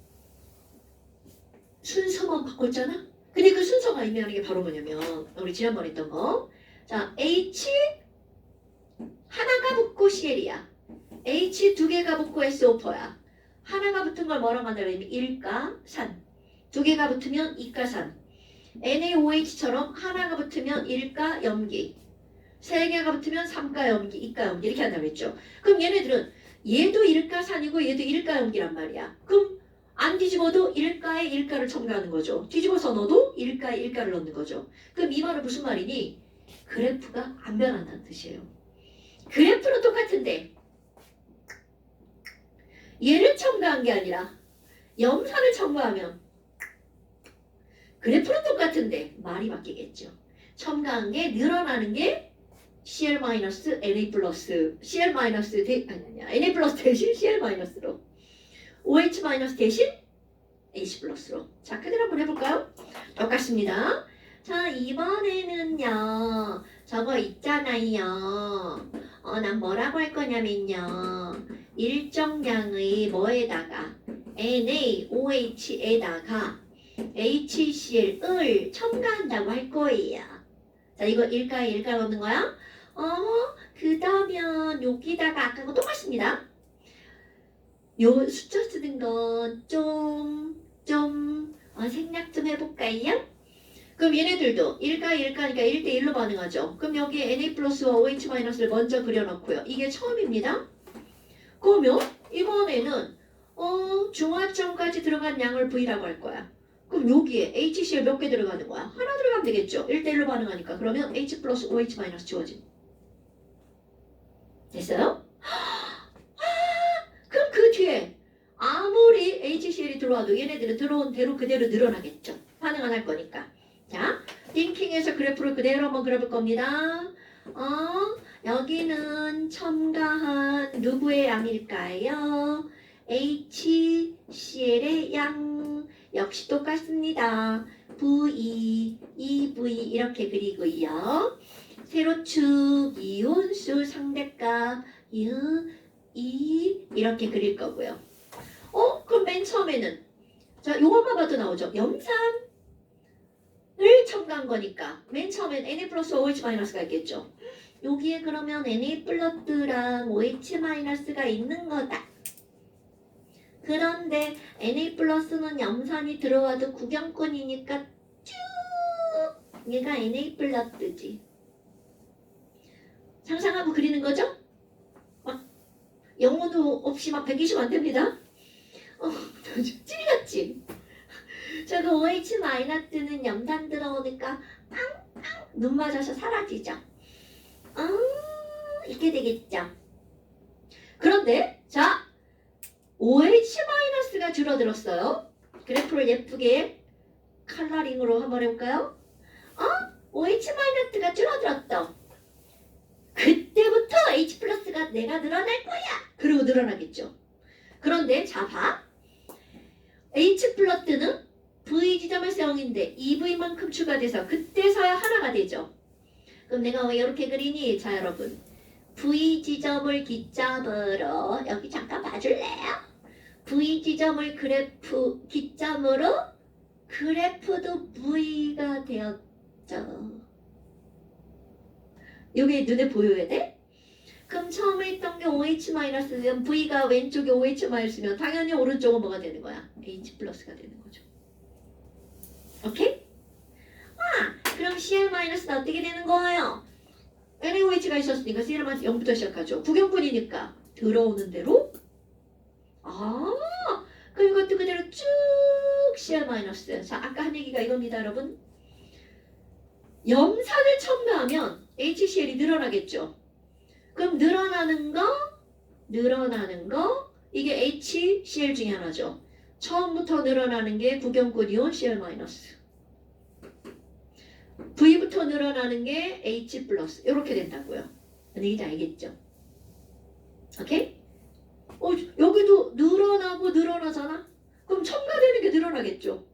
순서만 바꿨잖아? 근데 그 순서가 의미하는 게 바로 뭐냐면 우리 지난번에 했던 거. 자, H 하나가 붙고 CL이야. H 두 개가 붙고 SO4야. 하나가 붙은 걸 뭐라고 한다면 일가산. 두 개가 붙으면 이가산. NaOH처럼 하나가 붙으면 일가염기. 세 개가 붙으면 삼가염기, 이가염기 이렇게 한다고 했죠. 그럼 얘네들은 얘도 일가산이고 얘도 일가염기란 말이야. 그럼 안 뒤집어도 일가에 일가를 첨가하는 거죠. 뒤집어서 넣어도 일가에 일가를 넣는 거죠. 그럼 이 말은 무슨 말이니? 그래프가 안 변한다는 뜻이에요. 그래프는 똑같은데 얘를 첨가한 게 아니라 염산을 첨가하면 그래프는 똑같은데 말이 바뀌겠죠. 첨가한 게 늘어나는 게 CL-NA 플러스 CL 마이너스 NA 플러스 대신 CL 마이너스로 OH 마이너스 대신 AC 플러스로. 자, 그대로 한번 해볼까요? 똑같습니다. 자, 이번에는요. 저거 있잖아요. 난 뭐라고 할 거냐면요. 일정량의 뭐에다가 NaOH에다가 HCl을 첨가한다고 할 거예요. 자, 이거 일가에 일가 넣는 거야? 그러면 여기다가 아까 거 똑같습니다. 요 숫자 쓰는 건 생략 좀 해볼까요? 그럼 얘네들도 일가에 일가니까 1대1로 반응하죠. 그럼 여기에 Na 플러스와 OH 마이너스를 먼저 그려놓고요. 이게 처음입니다. 그러면 이번에는 중화점까지 들어간 양을 V라고 할 거야. 그럼 여기에 HCl 몇 개 들어가는 거야? 하나 들어가면 되겠죠. 1대1로 반응하니까. 그러면 H 플러스 OH 마이너스 지워짐. 됐어요? 그럼 그 뒤에 아무리 HCl이 들어와도 얘네들은 들어온 대로 그대로 늘어나겠죠. 반응 안 할 거니까. 자, 띵킹에서 그래프를 그대로 한번 그려볼 겁니다. 여기는 첨가한 누구의 양일까요? HCl의 양 역시 똑같습니다. V, EV 이렇게 그리고요. 세로축, 이온수, 상대값, 이렇게 그릴 거고요. 그럼 맨 처음에는 자, 요것만 봐도 나오죠. 염산 첨가한 거니까 맨 처음엔 Na 플러스 OH 마이너스가 있겠죠. 여기에 그러면 Na 플러스랑 OH 마이너스가 있는 거다. 그런데 Na 플러스는 염산이 들어와도 구경꾼이니까 쭉 얘가 Na 플러스지. 상상하고 그리는 거죠? 막 영어도 없이 막 120 안 됩니다. 찔렸지? 저거 OH 마이너스는 염산 들어오니까 앙앙 눈 맞아서 사라지죠. 이렇게 되겠죠. 그런데 자 OH 마이너스가 줄어들었어요. 그래프를 예쁘게 컬러링으로 한번 해볼까요? OH 마이너스가 줄어들었다. 그때부터 H 플러스가 내가 늘어날 거야. 그리고 늘어나겠죠. 그런데 자 봐. H 플러스는 V 지점의 세형인데 2V만큼 추가돼서 그때서야 하나가 되죠. 그럼 내가 왜 이렇게 그리니? 자 여러분 V 지점을 기점으로 여기 잠깐 봐줄래요? V 지점을 그래프 기점으로 그래프도 V가 되었죠. 여기 눈에 보여야 돼? 그럼 처음에 있던 게 OH-면 V가 왼쪽에 OH-면 당연히 오른쪽은 뭐가 되는 거야? H 플러스가 되는 거죠. 오케이? 그럼 Cl-는 어떻게 되는 거예요? NaOH가 있었으니까 Cl-0부터 시작하죠. 구경꾼이니까 들어오는 대로 그럼 이것도 그대로 쭉 Cl-. 자, 아까 한 얘기가 이겁니다, 여러분. 염산을 첨가하면 HCl이 늘어나겠죠. 그럼 늘어나는 거 이게 HCl 중에 하나죠. 처음부터 늘어나는 게 구경꾼 이온 Cl-. V부터 늘어나는 게 H 플러스 이렇게 된다고요. 얘기인지 알겠죠? 오케이? 여기도 늘어나잖아? 그럼 첨가되는 게 늘어나겠죠?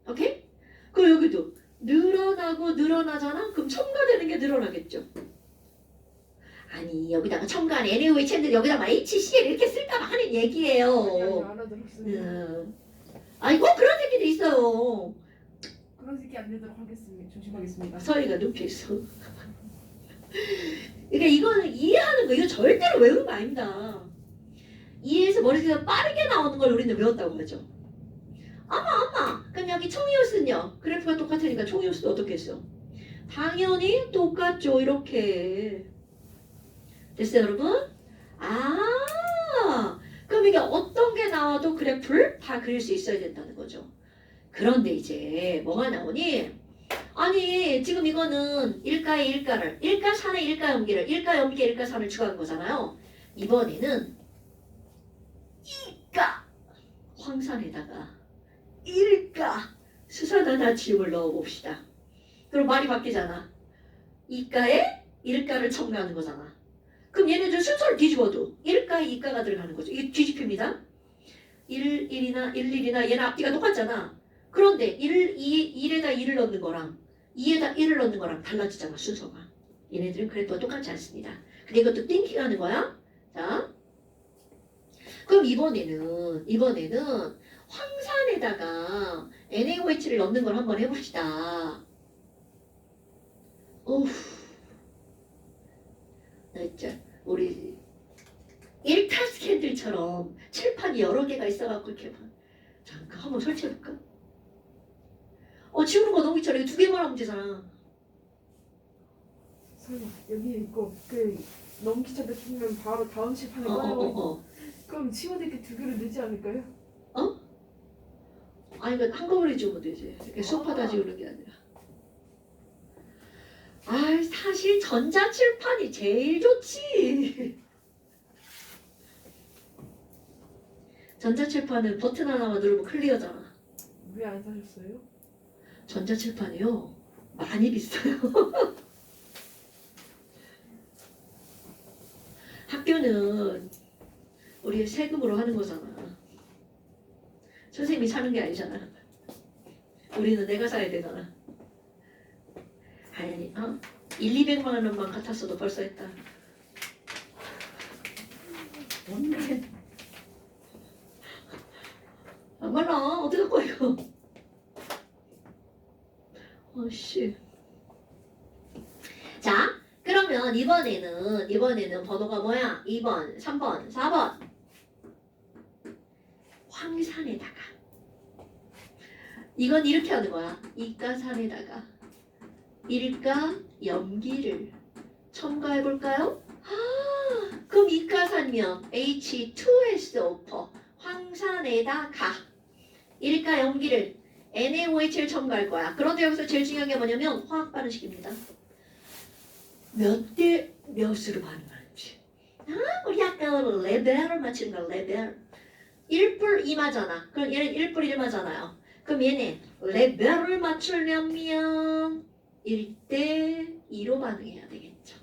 오케이? 그럼 여기도 늘어나잖아? 그럼 첨가되는 게 늘어나겠죠? 아니 여기다가 첨가한 NaOH 했는데 여기다가 HCl 이렇게 쓸까봐 하는 얘기예요. 알아들었어요. 아니 꼭 그런 얘기도 있어요. 그런 새끼 안 되도록 하겠습니다. 조심하겠습니다. 서희가 눕혀있어. 그러니까 이거는 이해하는 거 이거 절대로 외우는 거 아닙니다. 이해해서 머릿속에 빠르게 나오는 걸 우리는 외웠다고 하죠. 그럼 여기 총이었은요. 그래프가 똑같으니까 총이었도 어떻게 했어? 당연히 똑같죠. 이렇게 됐어요 여러분? 그럼 이게 어떤 게 나와도 그래프를 다 그릴 수 있어야 된다는 거죠. 그런데 이제 뭐가 나오니? 아니 지금 이거는 일가의 일가를 일가산의 일가연기를 일가연기에 일가산을 추가한 거잖아요. 이번에는 이가 황산에다가 일가 수산화나트륨을 넣어봅시다. 그럼 말이 바뀌잖아. 이가에 일가를 첨가하는 거잖아. 그럼 얘네들 순서를 뒤집어도 일가에 이가가 들어가는 거죠. 이게 뒤집힙니다. 1이나 얘는 앞뒤가 똑같잖아. 그런데 1에다 2를 넣는 거랑 2에다 1을 넣는 거랑 달라지잖아 순서가. 얘네들은 그래프가 똑같지 않습니다. 근데 이것도 띵킹하는 거야. 자, 그럼 이번에는 황산에다가 NaOH를 넣는 걸 한번 해봅시다. 나 진짜 우리 일타 스캔들처럼 칠판이 여러 개가 있어갖고 이렇게 잠깐 한번 설치해볼까? 지우는 거 너무 귀찮아. 이거 2개만 하면 되잖아. 설마 여기 있고 너무 귀찮으면 바로 다음 칠판에 꺼내고 그럼 지워낼 게 2개로 늘지 않을까요? 아니 이거 한꺼번에 지우면 되지. 이렇게 수업하다 지우는 게 아니라. 사실 전자칠판이 제일 좋지. 전자칠판은 버튼 하나만 누르면 클리어잖아. 왜 안 사셨어요? 전자칠판이요? 많이 비싸요. 학교는 우리 세금으로 하는 거잖아. 선생님이 사는 게 아니잖아. 우리는 내가 사야 되잖아. 아니, 1,200만 원만 같았어도 벌써 했다. 뭔데? 몰라. 어떻게 할 거야 이거? 씨. 자, 그러면 이번에는 번호가 뭐야? 2번, 3번, 4번. 황산에다가. 이건 이렇게 하는 거야. 이가산에다가 일가 염기를 첨가해 볼까요? 그럼 이가산면 H2SO4 황산에다가 일가 염기를 NaOH를 첨가할 거야. 그런데 여기서 제일 중요한 게 뭐냐면 화학 반응식입니다. 몇 대 몇으로 반응하는지. 우리 아까 레벨을 맞추는 거야. 레벨. 1불 2마잖아. 그럼 얘는 1불 1마잖아요. 그럼 얘는 레벨을 맞추려면 1대 2로 반응해야 되겠죠.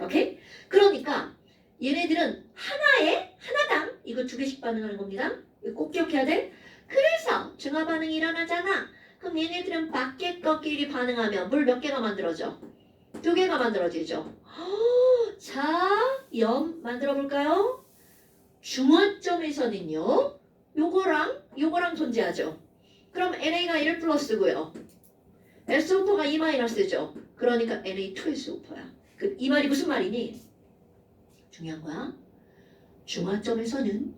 오케이? 그러니까 얘네들은 하나당 이거 2개씩 반응하는 겁니다. 이거 꼭 기억해야 돼. 그래서 중화 반응이 일어나잖아. 그럼 얘네들은 밖에 것끼리 반응하면 물 몇 개가 만들어져? 2개가 만들어지죠. 자, 염 만들어 볼까요? 중화점에서는요. 요거랑 존재하죠. 그럼 NA가 1 플러스고요. SO4가 2 마이너스죠. 그러니까 Na2SO4야. 이 말이 무슨 말이니? 중요한 거야. 중화점에서는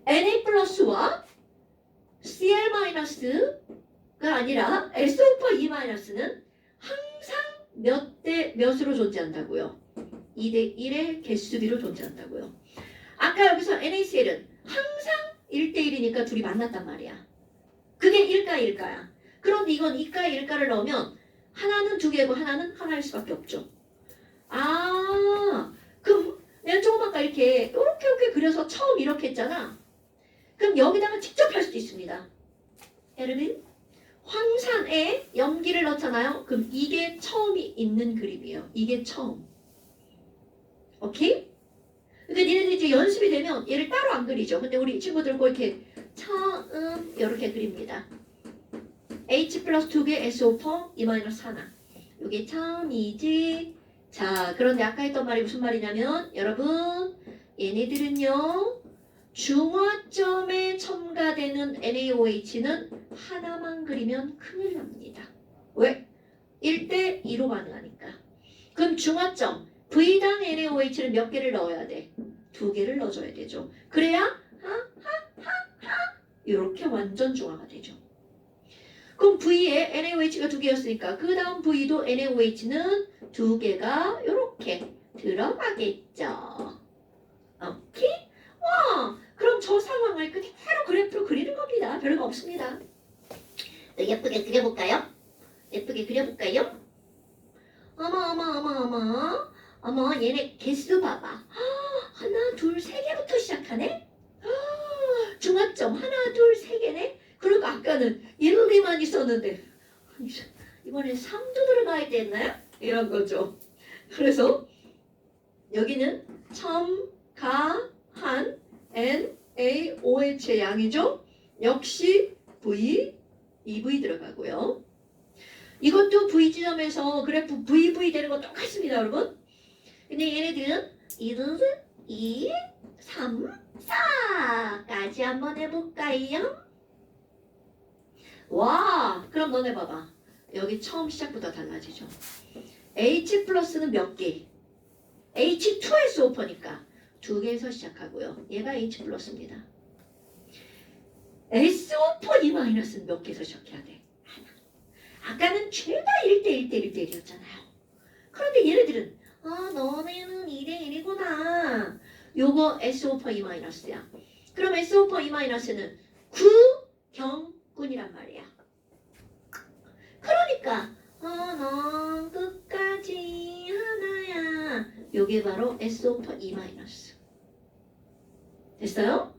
Na 플러스와 Cl 마이너스가 아니라 SO4 2 마이너스는 항상 몇 대 몇으로 존재한다고요. 2대 1의 개수비로 존재한다고요. 아까 여기서 NaCl은 항상 1대 1이니까 둘이 만났단 말이야. 그게 1가. 그런데 이건 2가 넣으면 하나는 2개고 하나는 하나일 수밖에 없죠. 그럼 내가 조금 아까 이렇게 그려서 처음 이렇게 했잖아. 그럼 여기다가 직접 할 수도 있습니다. 여러분, 황산에 염기를 넣잖아요. 그럼 이게 처음이 있는 그림이에요. 이게 처음. 오케이? 그러니까 니네들이 이제 연습이 되면 얘를 따로 안 그리죠. 근데 우리 친구들 꼭 이렇게 처음 이렇게 그립니다. H 플러스 2개 SO4 E 마이너스 하나. 이게 처음이지. 자, 그런데 아까 했던 말이 무슨 말이냐면 여러분 얘네들은요 중화점에 첨가되는 NaOH는 하나만 그리면 큰일 납니다. 왜? 1대 2로 반응하니까. 그럼 중화점 V당 NaOH는 몇 개를 넣어야 돼? 2개를 넣어줘야 되죠. 그래야 이렇게 완전 중화가 되죠. 그럼 V에 NaOH가 2개였으니까 그 다음 V도 NaOH는 2개가 이렇게 들어가겠죠. 오케이? 그럼 저 상황을 그대로 그래프로 그리는 겁니다. 별거 없습니다. 예쁘게 그려볼까요? 어머 얘네 개수 봐봐. 하나 둘 세 개부터 시작하네. 중화점 하나 둘 세 개네. 그리고 아까는 1, 2만 있었는데 이번엔 3도 들어가야 됐나요? 이런 거죠. 그래서 여기는 첨가한 NaOH의 양이죠. 역시 V, 2V 들어가고요. 이것도 V 지점에서 그래프 VV 되는 거 똑같습니다, 여러분. 근데 얘네들은 1, 2, 3, 4까지 한번 해볼까요? 와, 그럼 너네 봐봐. 여기 처음 시작부터 달라지죠. H 플러스는 몇 개? H2SO4니까 2개에서 시작하고요. 얘가 H 플러스입니다. SO4 E 마이너스는 몇 개에서 시작해야 돼? 하나. 아까는 죄다 1대1대1대1이었잖아요. 그런데 얘네들은 너네는 2대1이구나. 요거 SO4 E 마이너스야. 그럼 SO4 E 마이너스는 구경꾼이란 말이야. 그러니까 넌 끝까지 하나야. 요게 바로 SO4 E 마이너스. 됐어요?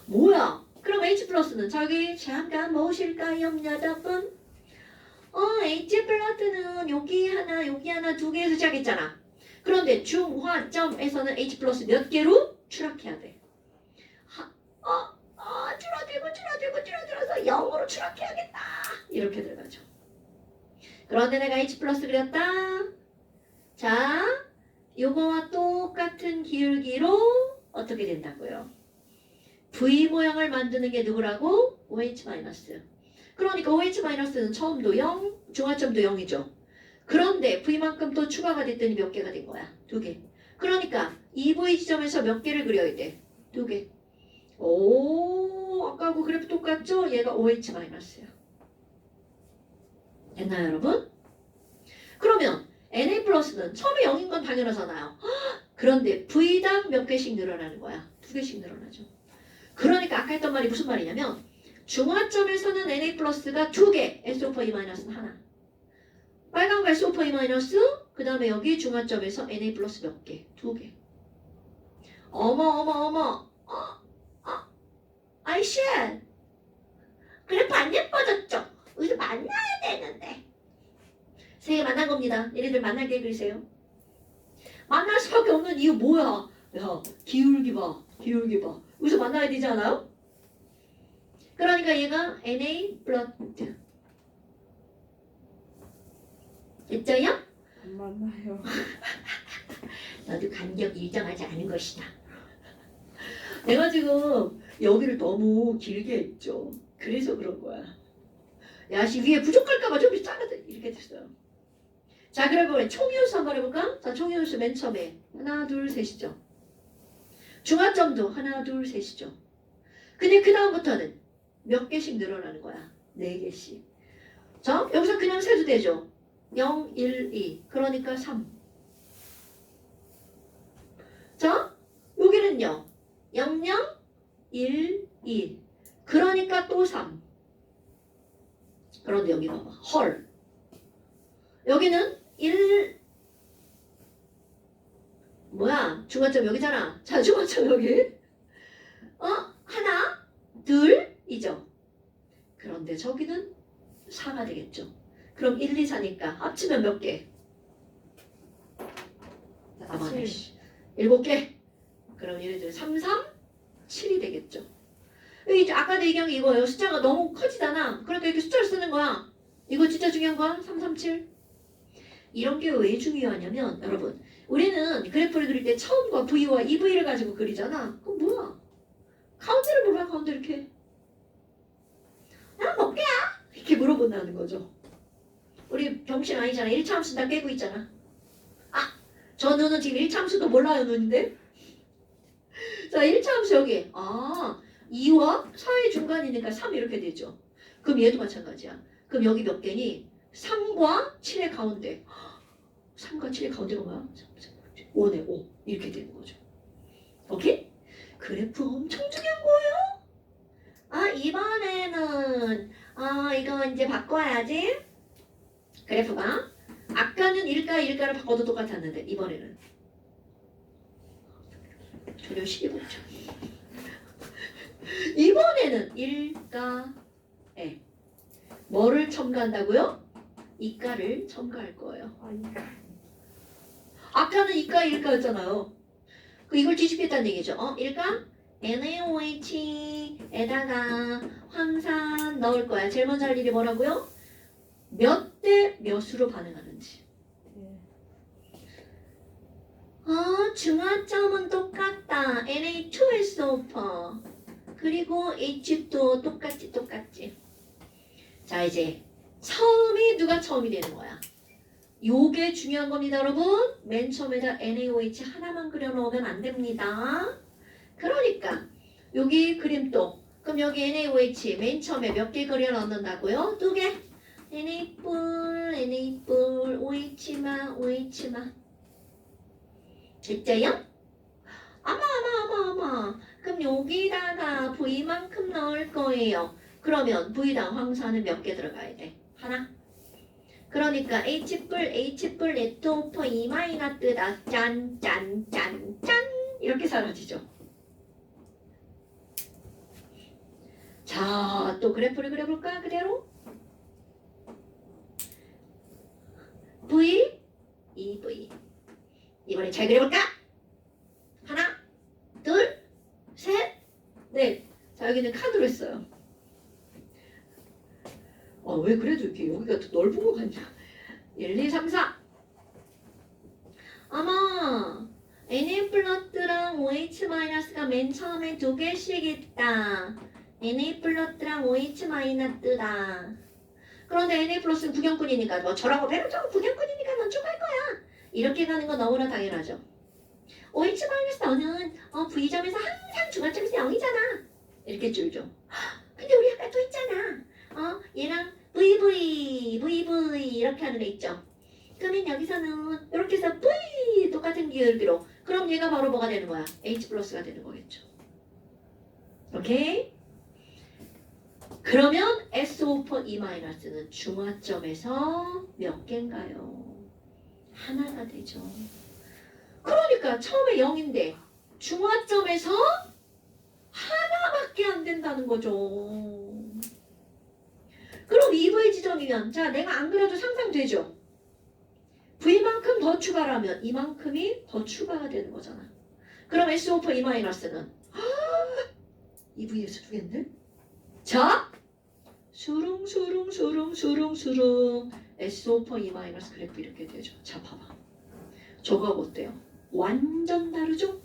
뭐야? 그럼 H 플러스는 저기 잠깐 보실까요, 여러분? H 플러스는 여기 하나 2개에서 시작했잖아. 그런데 중화점에서는 H 플러스 몇 개로 추락해야 돼? 줄어들어서 0으로 추락해야겠다. 이렇게 들어가죠. 그런데 내가 H 플러스 그렸다. 자, 요거와 똑같은 기울기로 어떻게 된다고요? V 모양을 만드는 게 누구라고? OH 마이너스. 그러니까 OH-는 처음도 0, 중화점도 0이죠. 그런데 V만큼 또 추가가 됐더니 몇 개가 된 거야? 2개. 그러니까 이 V 지점에서 몇 개를 그려야 돼? 2개. 오, 아까하고 그래프 똑같죠? 얘가 OH-야. 됐나요, 여러분? 그러면 Na+는 처음에 0인 건 당연하잖아요. 그런데 V당 몇 개씩 늘어나는 거야? 2개씩 늘어나죠. 그러니까 아까 했던 말이 무슨 말이냐면 중화점에서는 Na+가 2개, SO4E-는 하나. 빨간 거 SO4E-, 그 다음에 여기 중화점에서 Na+ 몇 개? 2개. 어머. 아이씨. 그래프 안 예뻐졌죠? 여기서 만나야 되는데. 세 개 만난 겁니다. 얘네들 만나게 그리세요. 만날 수밖에 없는 이유 뭐야? 야, 기울기 봐. 여기서 만나야 되지 않아요? 그러니까 얘가 Na+. 됐죠요? 안 만나요. 너도 간격이 일정하지 않은 것이다. 내가 지금 여기를 너무 길게 했죠. 그래서 그런 거야. 야, 위에 부족할까봐 좀 잘라서 이렇게 됐어요. 자, 그러면 총이호수 한번 해볼까? 자, 총이호수 맨 처음에 하나, 둘, 셋이죠. 중화점도 하나, 둘, 셋이죠. 근데 그 다음부터는 몇 개씩 늘어나는 거야? 4개씩. 자, 여기서 그냥 세도 되죠. 0, 1, 2. 그러니까 3. 자, 여기는요. 0, 0, 1, 2. 그러니까 또 3. 그런데 여기 봐봐. 헐. 여기는 1. 뭐야? 중간점 여기잖아. 자, 중간점 여기. 하나, 둘이죠. 그런데 저기는 4가 되겠죠. 그럼 1, 2, 4니까 합치면 몇 개? 7개. 그럼 얘네들 3, 3, 7이 되겠죠. 이제 아까 얘기한 게 이거예요. 숫자가 너무 커지잖아. 그러니까 이렇게 숫자를 쓰는 거야. 이거 진짜 중요한 거야. 3, 3, 7. 이런 게 왜 중요하냐면 여러분 우리는 그래프를 그릴 때 처음과 V와 2V를 가지고 그리잖아. 그럼 뭐야? 가운데를 몰라. 가운데 이렇게. 난 몇 개야? 이렇게 물어본다는 거죠. 우리 병신 아니잖아. 1차 함수 다 깨고 있잖아. 저 누는 지금 1차 함수도 몰라요, 누인데? 자, 1차 함수 여기. 2와 4의 중간이니까 3 이렇게 되죠. 그럼 얘도 마찬가지야. 그럼 여기 몇 개니? 3과 7의 가운데. 3과 7의 가운데가 뭐야? 5네, 5. 이렇게 되는 거죠. 오케이? 그래프 엄청 중요한 거예요. 이번에는 이거 이제 바꿔야지. 그래프가 아까는 일가를 바꿔도 똑같았는데 이번에는 전혀 시계 보죠. 이번에는 일가에 뭐를 첨가한다고요? 이가를 첨가할 거예요. 아까는 이가 일가였잖아요. 이걸 뒤집겠다는 얘기죠. 일가 NaOH에다가 황산 넣을 거야. 제일 먼저 할 일이 뭐라고요? 몇 대 몇으로 반응하는지. 중화점은 똑같다. Na2SO4 그리고 H도 똑같지. 자, 이제 누가 처음이 되는 거야. 요게 중요한 겁니다, 여러분. 맨 처음에다 NaOH 하나만 그려놓으면 안 됩니다. 그러니까 여기 그림 또 그럼 여기 NaOH 맨 처음에 몇 개 그려 넣는다고요? 2개. Na+, OH마. 됐죠요? 아마. 그럼 여기다가 V만큼 넣을 거예요. 그러면 V당 황산은 몇 개 들어가야 돼? 하나. 그러니까 H+, H+, E- 뜨다. 짠. 이렇게 사라지죠. 자, 또 그래프를 그려볼까? 그대로. V, 2V. 이번에 잘 그려볼까? 하나, 둘, 셋, 넷. 자, 여기는 카드로 했어요. 왜 그래도 이렇게 여기가 더 넓은 거 같냐? 1, 2, 3, 4. 아마 Na+랑 OH-가 맨 처음에 2개씩 있다. Na 플러스랑 OH 마이너스다. 그런데 Na 플러스는 구경꾼이니까 뭐 저라고 배로 저고 구경꾼이니까 넌 쭉 갈 거야. 이렇게 가는 건 너무나 당연하죠. OH 마이너스 너는 V점에서 항상 중간점에서 0이잖아. 이렇게 줄죠. 근데 우리 아까 또 있잖아. 얘랑 VV 이렇게 하는 애 있죠. 그러면 여기서는 이렇게 해서 V 똑같은 기울기로 그럼 얘가 바로 뭐가 되는 거야? H 플러스가 되는 거겠죠. 오케이? 그러면 SO4E-는 중화점에서 몇 개인가요? 하나가 되죠. 그러니까 처음에 0인데 중화점에서 하나밖에 안 된다는 거죠. 그럼 2V 지점이면 자 내가 안 그래도 상상되죠? V만큼 더 추가라면 이만큼이 더 추가가 되는 거잖아. 그럼 SO4E-는 2V에서 두 개인데? 자 수릉 SO4E- 그래프 이렇게 되죠. 자 봐봐. 저거하고 어때요? 완전 다르죠?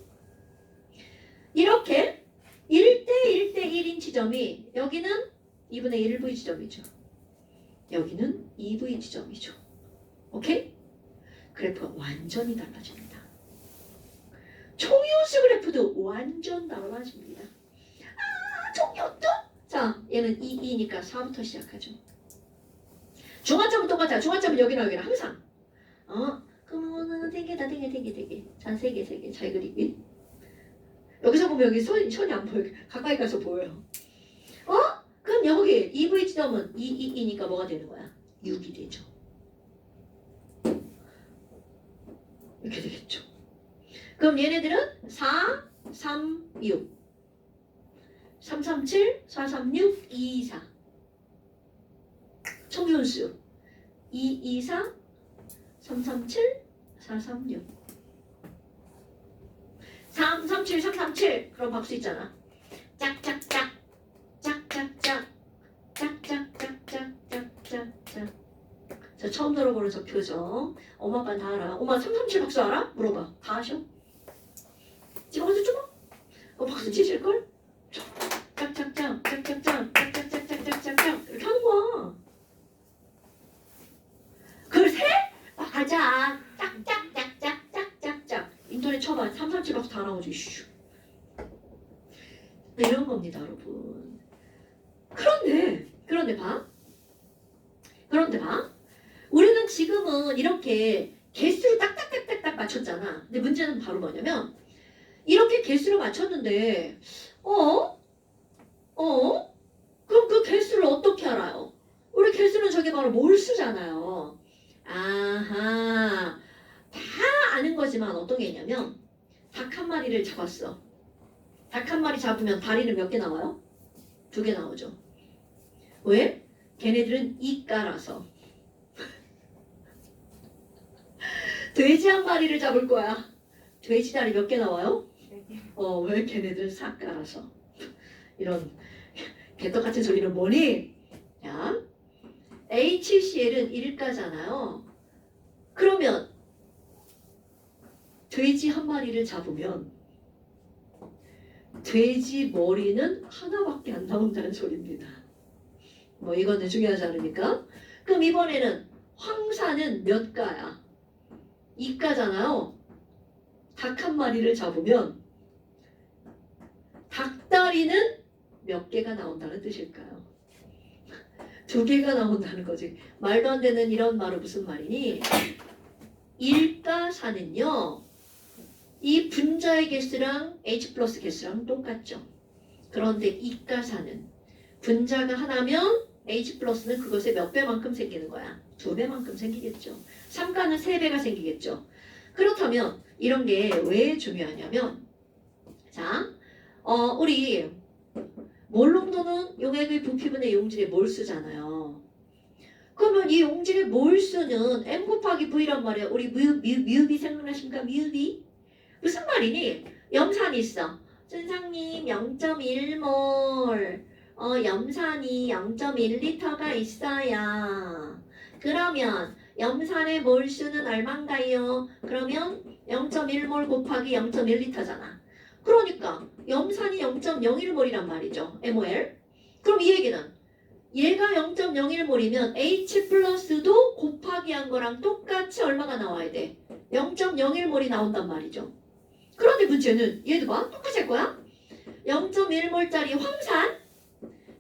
이렇게 1대1인 지점이 여기는 2분의 1V 지점이죠. 여기는 2V 지점이죠. 오케이? 그래프가 완전히 달라집니다. 총이온수 그래프도 완전 달라집니다. 총이온도? 자, 얘는 2니까 4부터 시작하죠. 중화점은 똑같아요. 중화점은 여기나 항상. 그러면 되게다 되게. 자, 세 개. 잘 그리기. 여기서 보면 여기 손이 안 보여. 가까이 가서 보여요. 그럼 여기 2V 지점은 2니까 뭐가 되는 거야? 6이 되죠. 이렇게 되겠죠. 그럼 얘네들은 4, 3, 6. 3, 3, 7, 4, 3, 6, 2, 2, 4. 총기혼수 2, 2, 4, 3, 3, 7, 4, 3, 6. 3, 3, 7, 3, 3, 7. 그럼 박수 있잖아. 짝짝짝. 짝짝짝. 짝짝짝짝짝짝짝. 자, 처음 들어보는 저 표정. 엄마 아빠는 다 알아. 엄마 3, 3, 7 박수 알아? 물어봐. 다 아셔? 찍어서 줘봐. 박수 치실걸? 짝짝짝. 짝짝짝. 짝짝짝짝짝짝짝. 이렇게 하는 거야. 글쎄? 가자. 짝짝짝짝짝짝짝. 인터넷 쳐봐. 3, 3, 7 박수 다 나오지. 슈. 이런 겁니다, 여러분. 그런데 봐. 우리는 지금은 이렇게 개수를 딱딱딱딱딱 맞췄잖아. 근데 문제는 바로 뭐냐면 이렇게 개수를 맞췄는데 그럼 그 개수를 어떻게 알아요? 우리 개수는 저게 바로 몰수잖아요. 아하. 다 아는 거지만 어떤 게 있냐면 닭 한 마리를 잡았어. 닭 한 마리 잡으면 다리는 몇 개 나와요? 2개 나오죠. 왜? 걔네들은 이가라서. 돼지 한 마리를 잡을 거야. 돼지 다리 몇 개 나와요? 왜? 걔네들은 사가라서. 이런 개떡같은 소리는 뭐니? 야, HCl은 1가잖아요. 그러면 돼지 한 마리를 잡으면 돼지 머리는 하나밖에 안 나온다는 소리입니다. 뭐 이거는 중요하지 않으니까. 그럼 이번에는 황사는 몇 가야? 2가잖아요. 닭 한 마리를 잡으면 닭다리는 몇 개가 나온다는 뜻일까요? 2개가 나온다는 거지. 말도 안 되는 이런 말은 무슨 말이니? 1가사는요. 이 분자의 개수랑 H 플러스 개수랑 똑같죠. 그런데 2가사는 분자가 하나면 H 플러스는 그것의 몇 배만큼 생기는 거야? 2배만큼 생기겠죠. 3가는 3배가 생기겠죠. 그렇다면 이런 게 왜 중요하냐면 자, 우리 몰롱도는 용액의 부피분의 용질의 몰수잖아요. 그러면 이 용질의 몰수는 M 곱하기 V란 말이야. 우리 뮤비 생각나십니까? 뮤비? 무슨 말이니? 염산이 있어. 선생님 0.1몰 염산이 0.1리터가 있어요. 그러면 염산의 몰수는 얼마인가요? 그러면 0.1몰 곱하기 0.1리터잖아. 그러니까 염산이 0.01몰이란 말이죠. MOL. 그럼 이 얘기는 얘가 0.01몰이면 H 플러스도 곱하기 한 거랑 똑같이 얼마가 나와야 돼? 0.01몰이 나온단 말이죠. 그런데 문제는 얘도 봐. 똑같이 할 거야. 0.1몰짜리 황산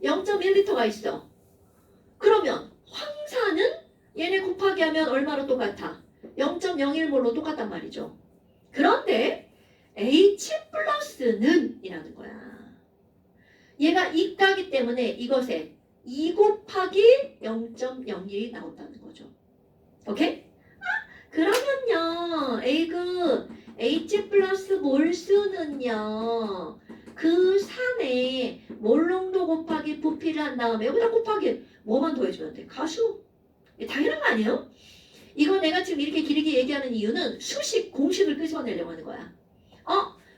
0.1리터가 있어. 그러면 황산은 얘네 곱하기 하면 얼마로 똑같아? 0.01몰로 똑같단 말이죠. 그런데 H 플러스는 이라는 거야. 얘가 이가기 때문에 이것에 2 곱하기 0.01이 나온다는 거죠. 오케이? 그러면요, 에이그 H 플러스 몰수는요, 그 산에 몰농도 곱하기 부피를 한 다음에 여기다 곱하기 뭐만 더해주면 돼? 가수. 당연한 거 아니에요? 이거 내가 지금 이렇게 길게 얘기하는 이유는 수식, 공식을 끄집어내려고 하는 거야.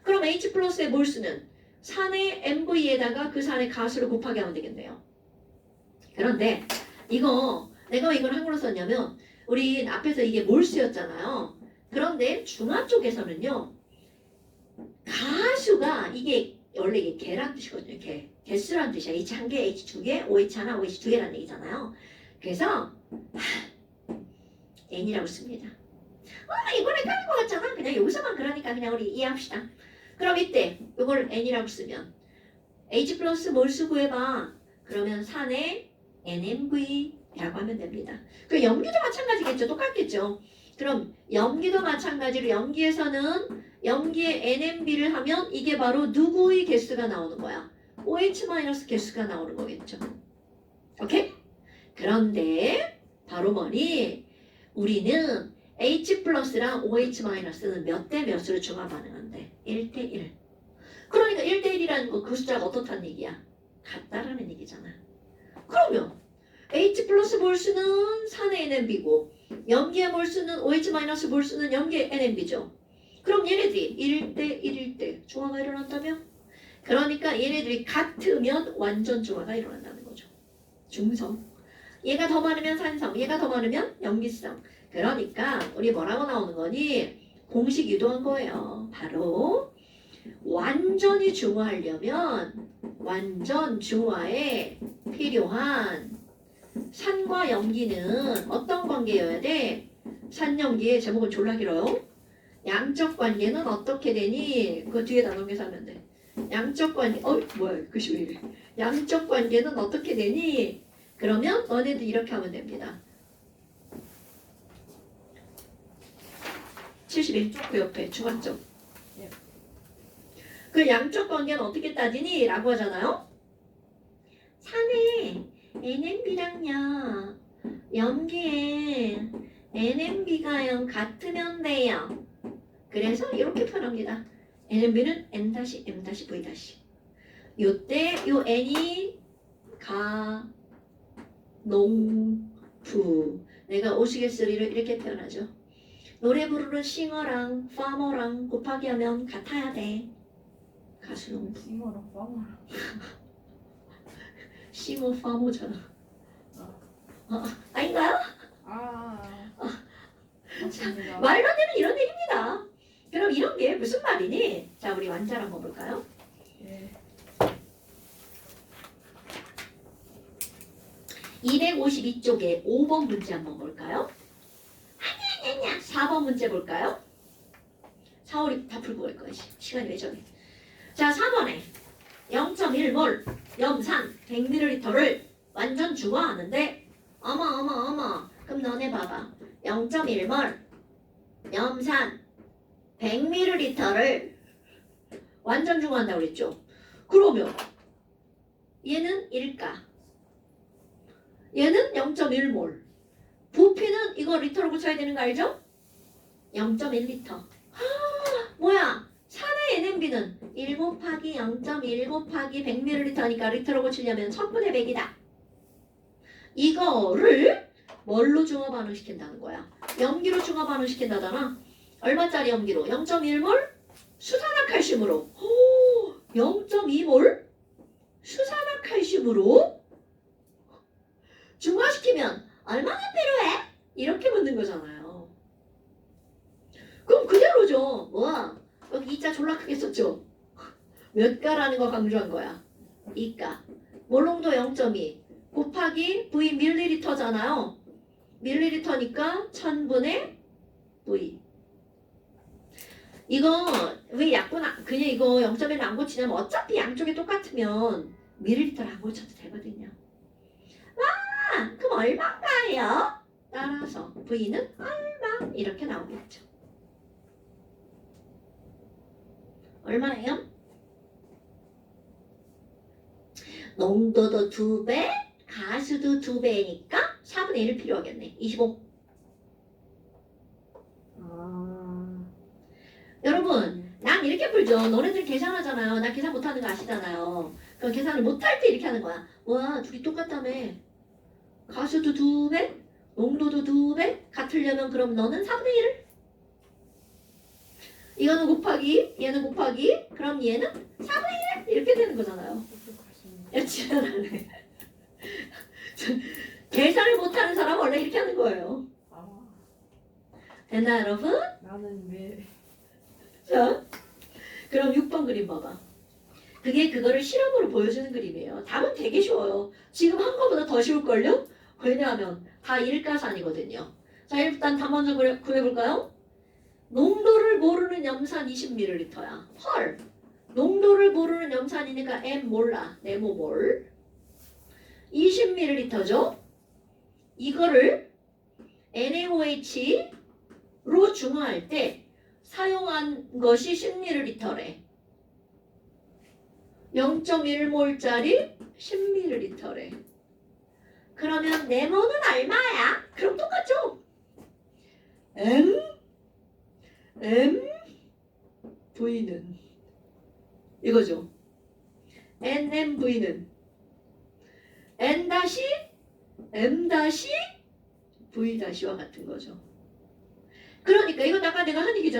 그럼 H 플러스의 몰수는 산의 MV에다가 그 산의 가수를 곱하기 하면 되겠네요. 그런데 이거 내가 왜 이걸 한글로 썼냐면 우리 앞에서 이게 몰수였잖아요. 그런데 중화 쪽에서는요. 가수가 이게 원래 이게 개란 뜻이거든요. 개수란 뜻이야. H 한 개, H 두 개, OH 하나, OH 두 개라는 얘기잖아요. 그래서 N이라고 씁니다. 이번에 까는 것 같잖아. 그냥 여기서만 그러니까 그냥 우리 이해합시다. 그럼 이때 이걸 N이라고 쓰면 H 플러스 몰수 구해봐. 그러면 산의 NMV라고 하면 됩니다. 그 염기도 마찬가지겠죠. 똑같겠죠. 그럼 염기도 마찬가지로 염기에서는 염기의 NMB를 하면 이게 바로 누구의 개수가 나오는 거야? OH- 개수가 나오는 거겠죠. 오케이? 그런데 바로 뭐니? 우리는 H 플러스랑 OH-는 몇 대 몇으로 중화 반응한대? 1대 1. 그러니까 1대 1이라는 거 그 숫자가 어떻다는 얘기야? 같다라는 얘기잖아. 그러면 H 플러스 몰수는 산의 NMB고 염기의 몰수는 OH- 몰수는 염기의 NMB죠. 그럼 얘네들이 1대 1일 때 중화가 일어난다며? 그러니까 얘네들이 같으면 완전 중화가 일어난다는 거죠. 중성. 얘가 더 많으면 산성, 얘가 더 많으면 염기성. 그러니까 우리 뭐라고 나오는 거니? 공식 유도한 거예요. 바로 완전히 중화하려면 완전 중화에 필요한 산과 염기는 어떤 관계여야 돼? 산염기의 제목은 졸라 길어요. 양적 관계는 어떻게 되니? 그 뒤에다 넘겨서 하면 돼. 양적 관계, 뭐야, 글씨 왜 이래. 양적 관계는 어떻게 되니? 그러면 너네도 이렇게 하면 됩니다. 71쪽 그 옆에 중앙쪽. 그 양적 관계는 어떻게 따지니? 라고 하잖아요. 산에 NMB랑요 염기에 NMB가 같으면 돼요. 그래서 이렇게 표현합니다. NMB는 N-M-V'. 요때 요 N이 가, 농, 부. 내가 오시겠으리를 이렇게 표현하죠. 노래 부르는 싱어랑 파머랑 곱하기 하면 같아야 돼. 가수농. 싱어랑 파머랑. 싱어 파머잖아. 아닌가요? 맞습니다. 말로 안 되는 이런 얘기입니다. 그럼 이런 게 무슨 말이니? 자, 우리 완자를 한번 볼까요? 네. 252쪽에 5번 문제 한번 볼까요? 아니야. 4번 문제 볼까요? 4, 5리 다 풀고 갈 거야. 시간이 왜 저래. 자, 4번에 0.1몰 염산 100ml를 완전 중화하는데 어머. 그럼 너네 봐봐. 0.1몰 염산 100ml를 완전 중화한다고 그랬죠. 그러면 얘는 1가 얘는 0.1몰 부피는 이거 리터로 고쳐야 되는 거 알죠? 0.1리터. 뭐야? 산의 NMB는 1 곱하기 0.1 곱하기 100ml니까 리터로 고치려면 1000분의 100이다. 이거를 뭘로 중화 반응시킨다는 거야? 염기로 중화 반응시킨다잖아. 얼마짜리 염기로? 0.1몰 수산화칼슘으로. 0.2몰 수산화칼슘으로 중화시키면 얼마나 필요해? 이렇게 묻는 거잖아요. 그럼 그대로죠. 뭐야? 여기 이자 졸라 크게 썼죠? 몇 가라는 거 강조한 거야. 이가. 몰농도 0.2 곱하기 V 밀리리터잖아요. 밀리리터니까 1000분의 V. 이거 왜 약분 그냥 이거 0.1을 안 고치냐면 어차피 양쪽이 똑같으면 밀리리터를 안 고쳐도 되거든요. 아, 그럼 얼마인가요? 따라서 V는 얼마 이렇게 나오겠죠. 얼마예요? 농도도 2배, 가수도 2배니까 4분의 1 필요하겠네. 25. 아. 여러분, 난 이렇게 풀죠. 너네들 계산하잖아요. 나 계산 못하는 거 아시잖아요. 그럼 계산을 못할 때 이렇게 하는 거야. 와, 둘이 똑같다며. 가수도 2배, 농도도 2배 같으려면 그럼 너는 4분의 1을. 이거는 곱하기, 얘는 곱하기, 그럼 얘는 4분의 1 이렇게 되는 거잖아요. 이렇지 않네. 계산을 못하는 사람 원래 이렇게 하는 거예요. 아. 됐나 여러분? 나는 왜? 자, 그럼 6번 그림 봐봐. 그게 그거를 실험으로 보여주는 그림이에요. 답은 되게 쉬워요. 지금 한 거보다 더 쉬울걸요? 왜냐하면 다 일가산이거든요. 자, 일단 답 먼저 구해볼까요? 농도를 모르는 염산 20ml야. 헐! 농도를 모르는 염산이니까 M 몰라. 네모몰. 20ml죠? 이거를 NaOH로 중화할 때 사용한 것이 10ml래. 0.1몰짜리 10ml래. 그러면 네모는 얼마야? 그럼 똑같죠? V는 이거죠. NMV는 N-M-V-와 같은 거죠. 그러니까 이건 아까 내가 한 얘기잖아.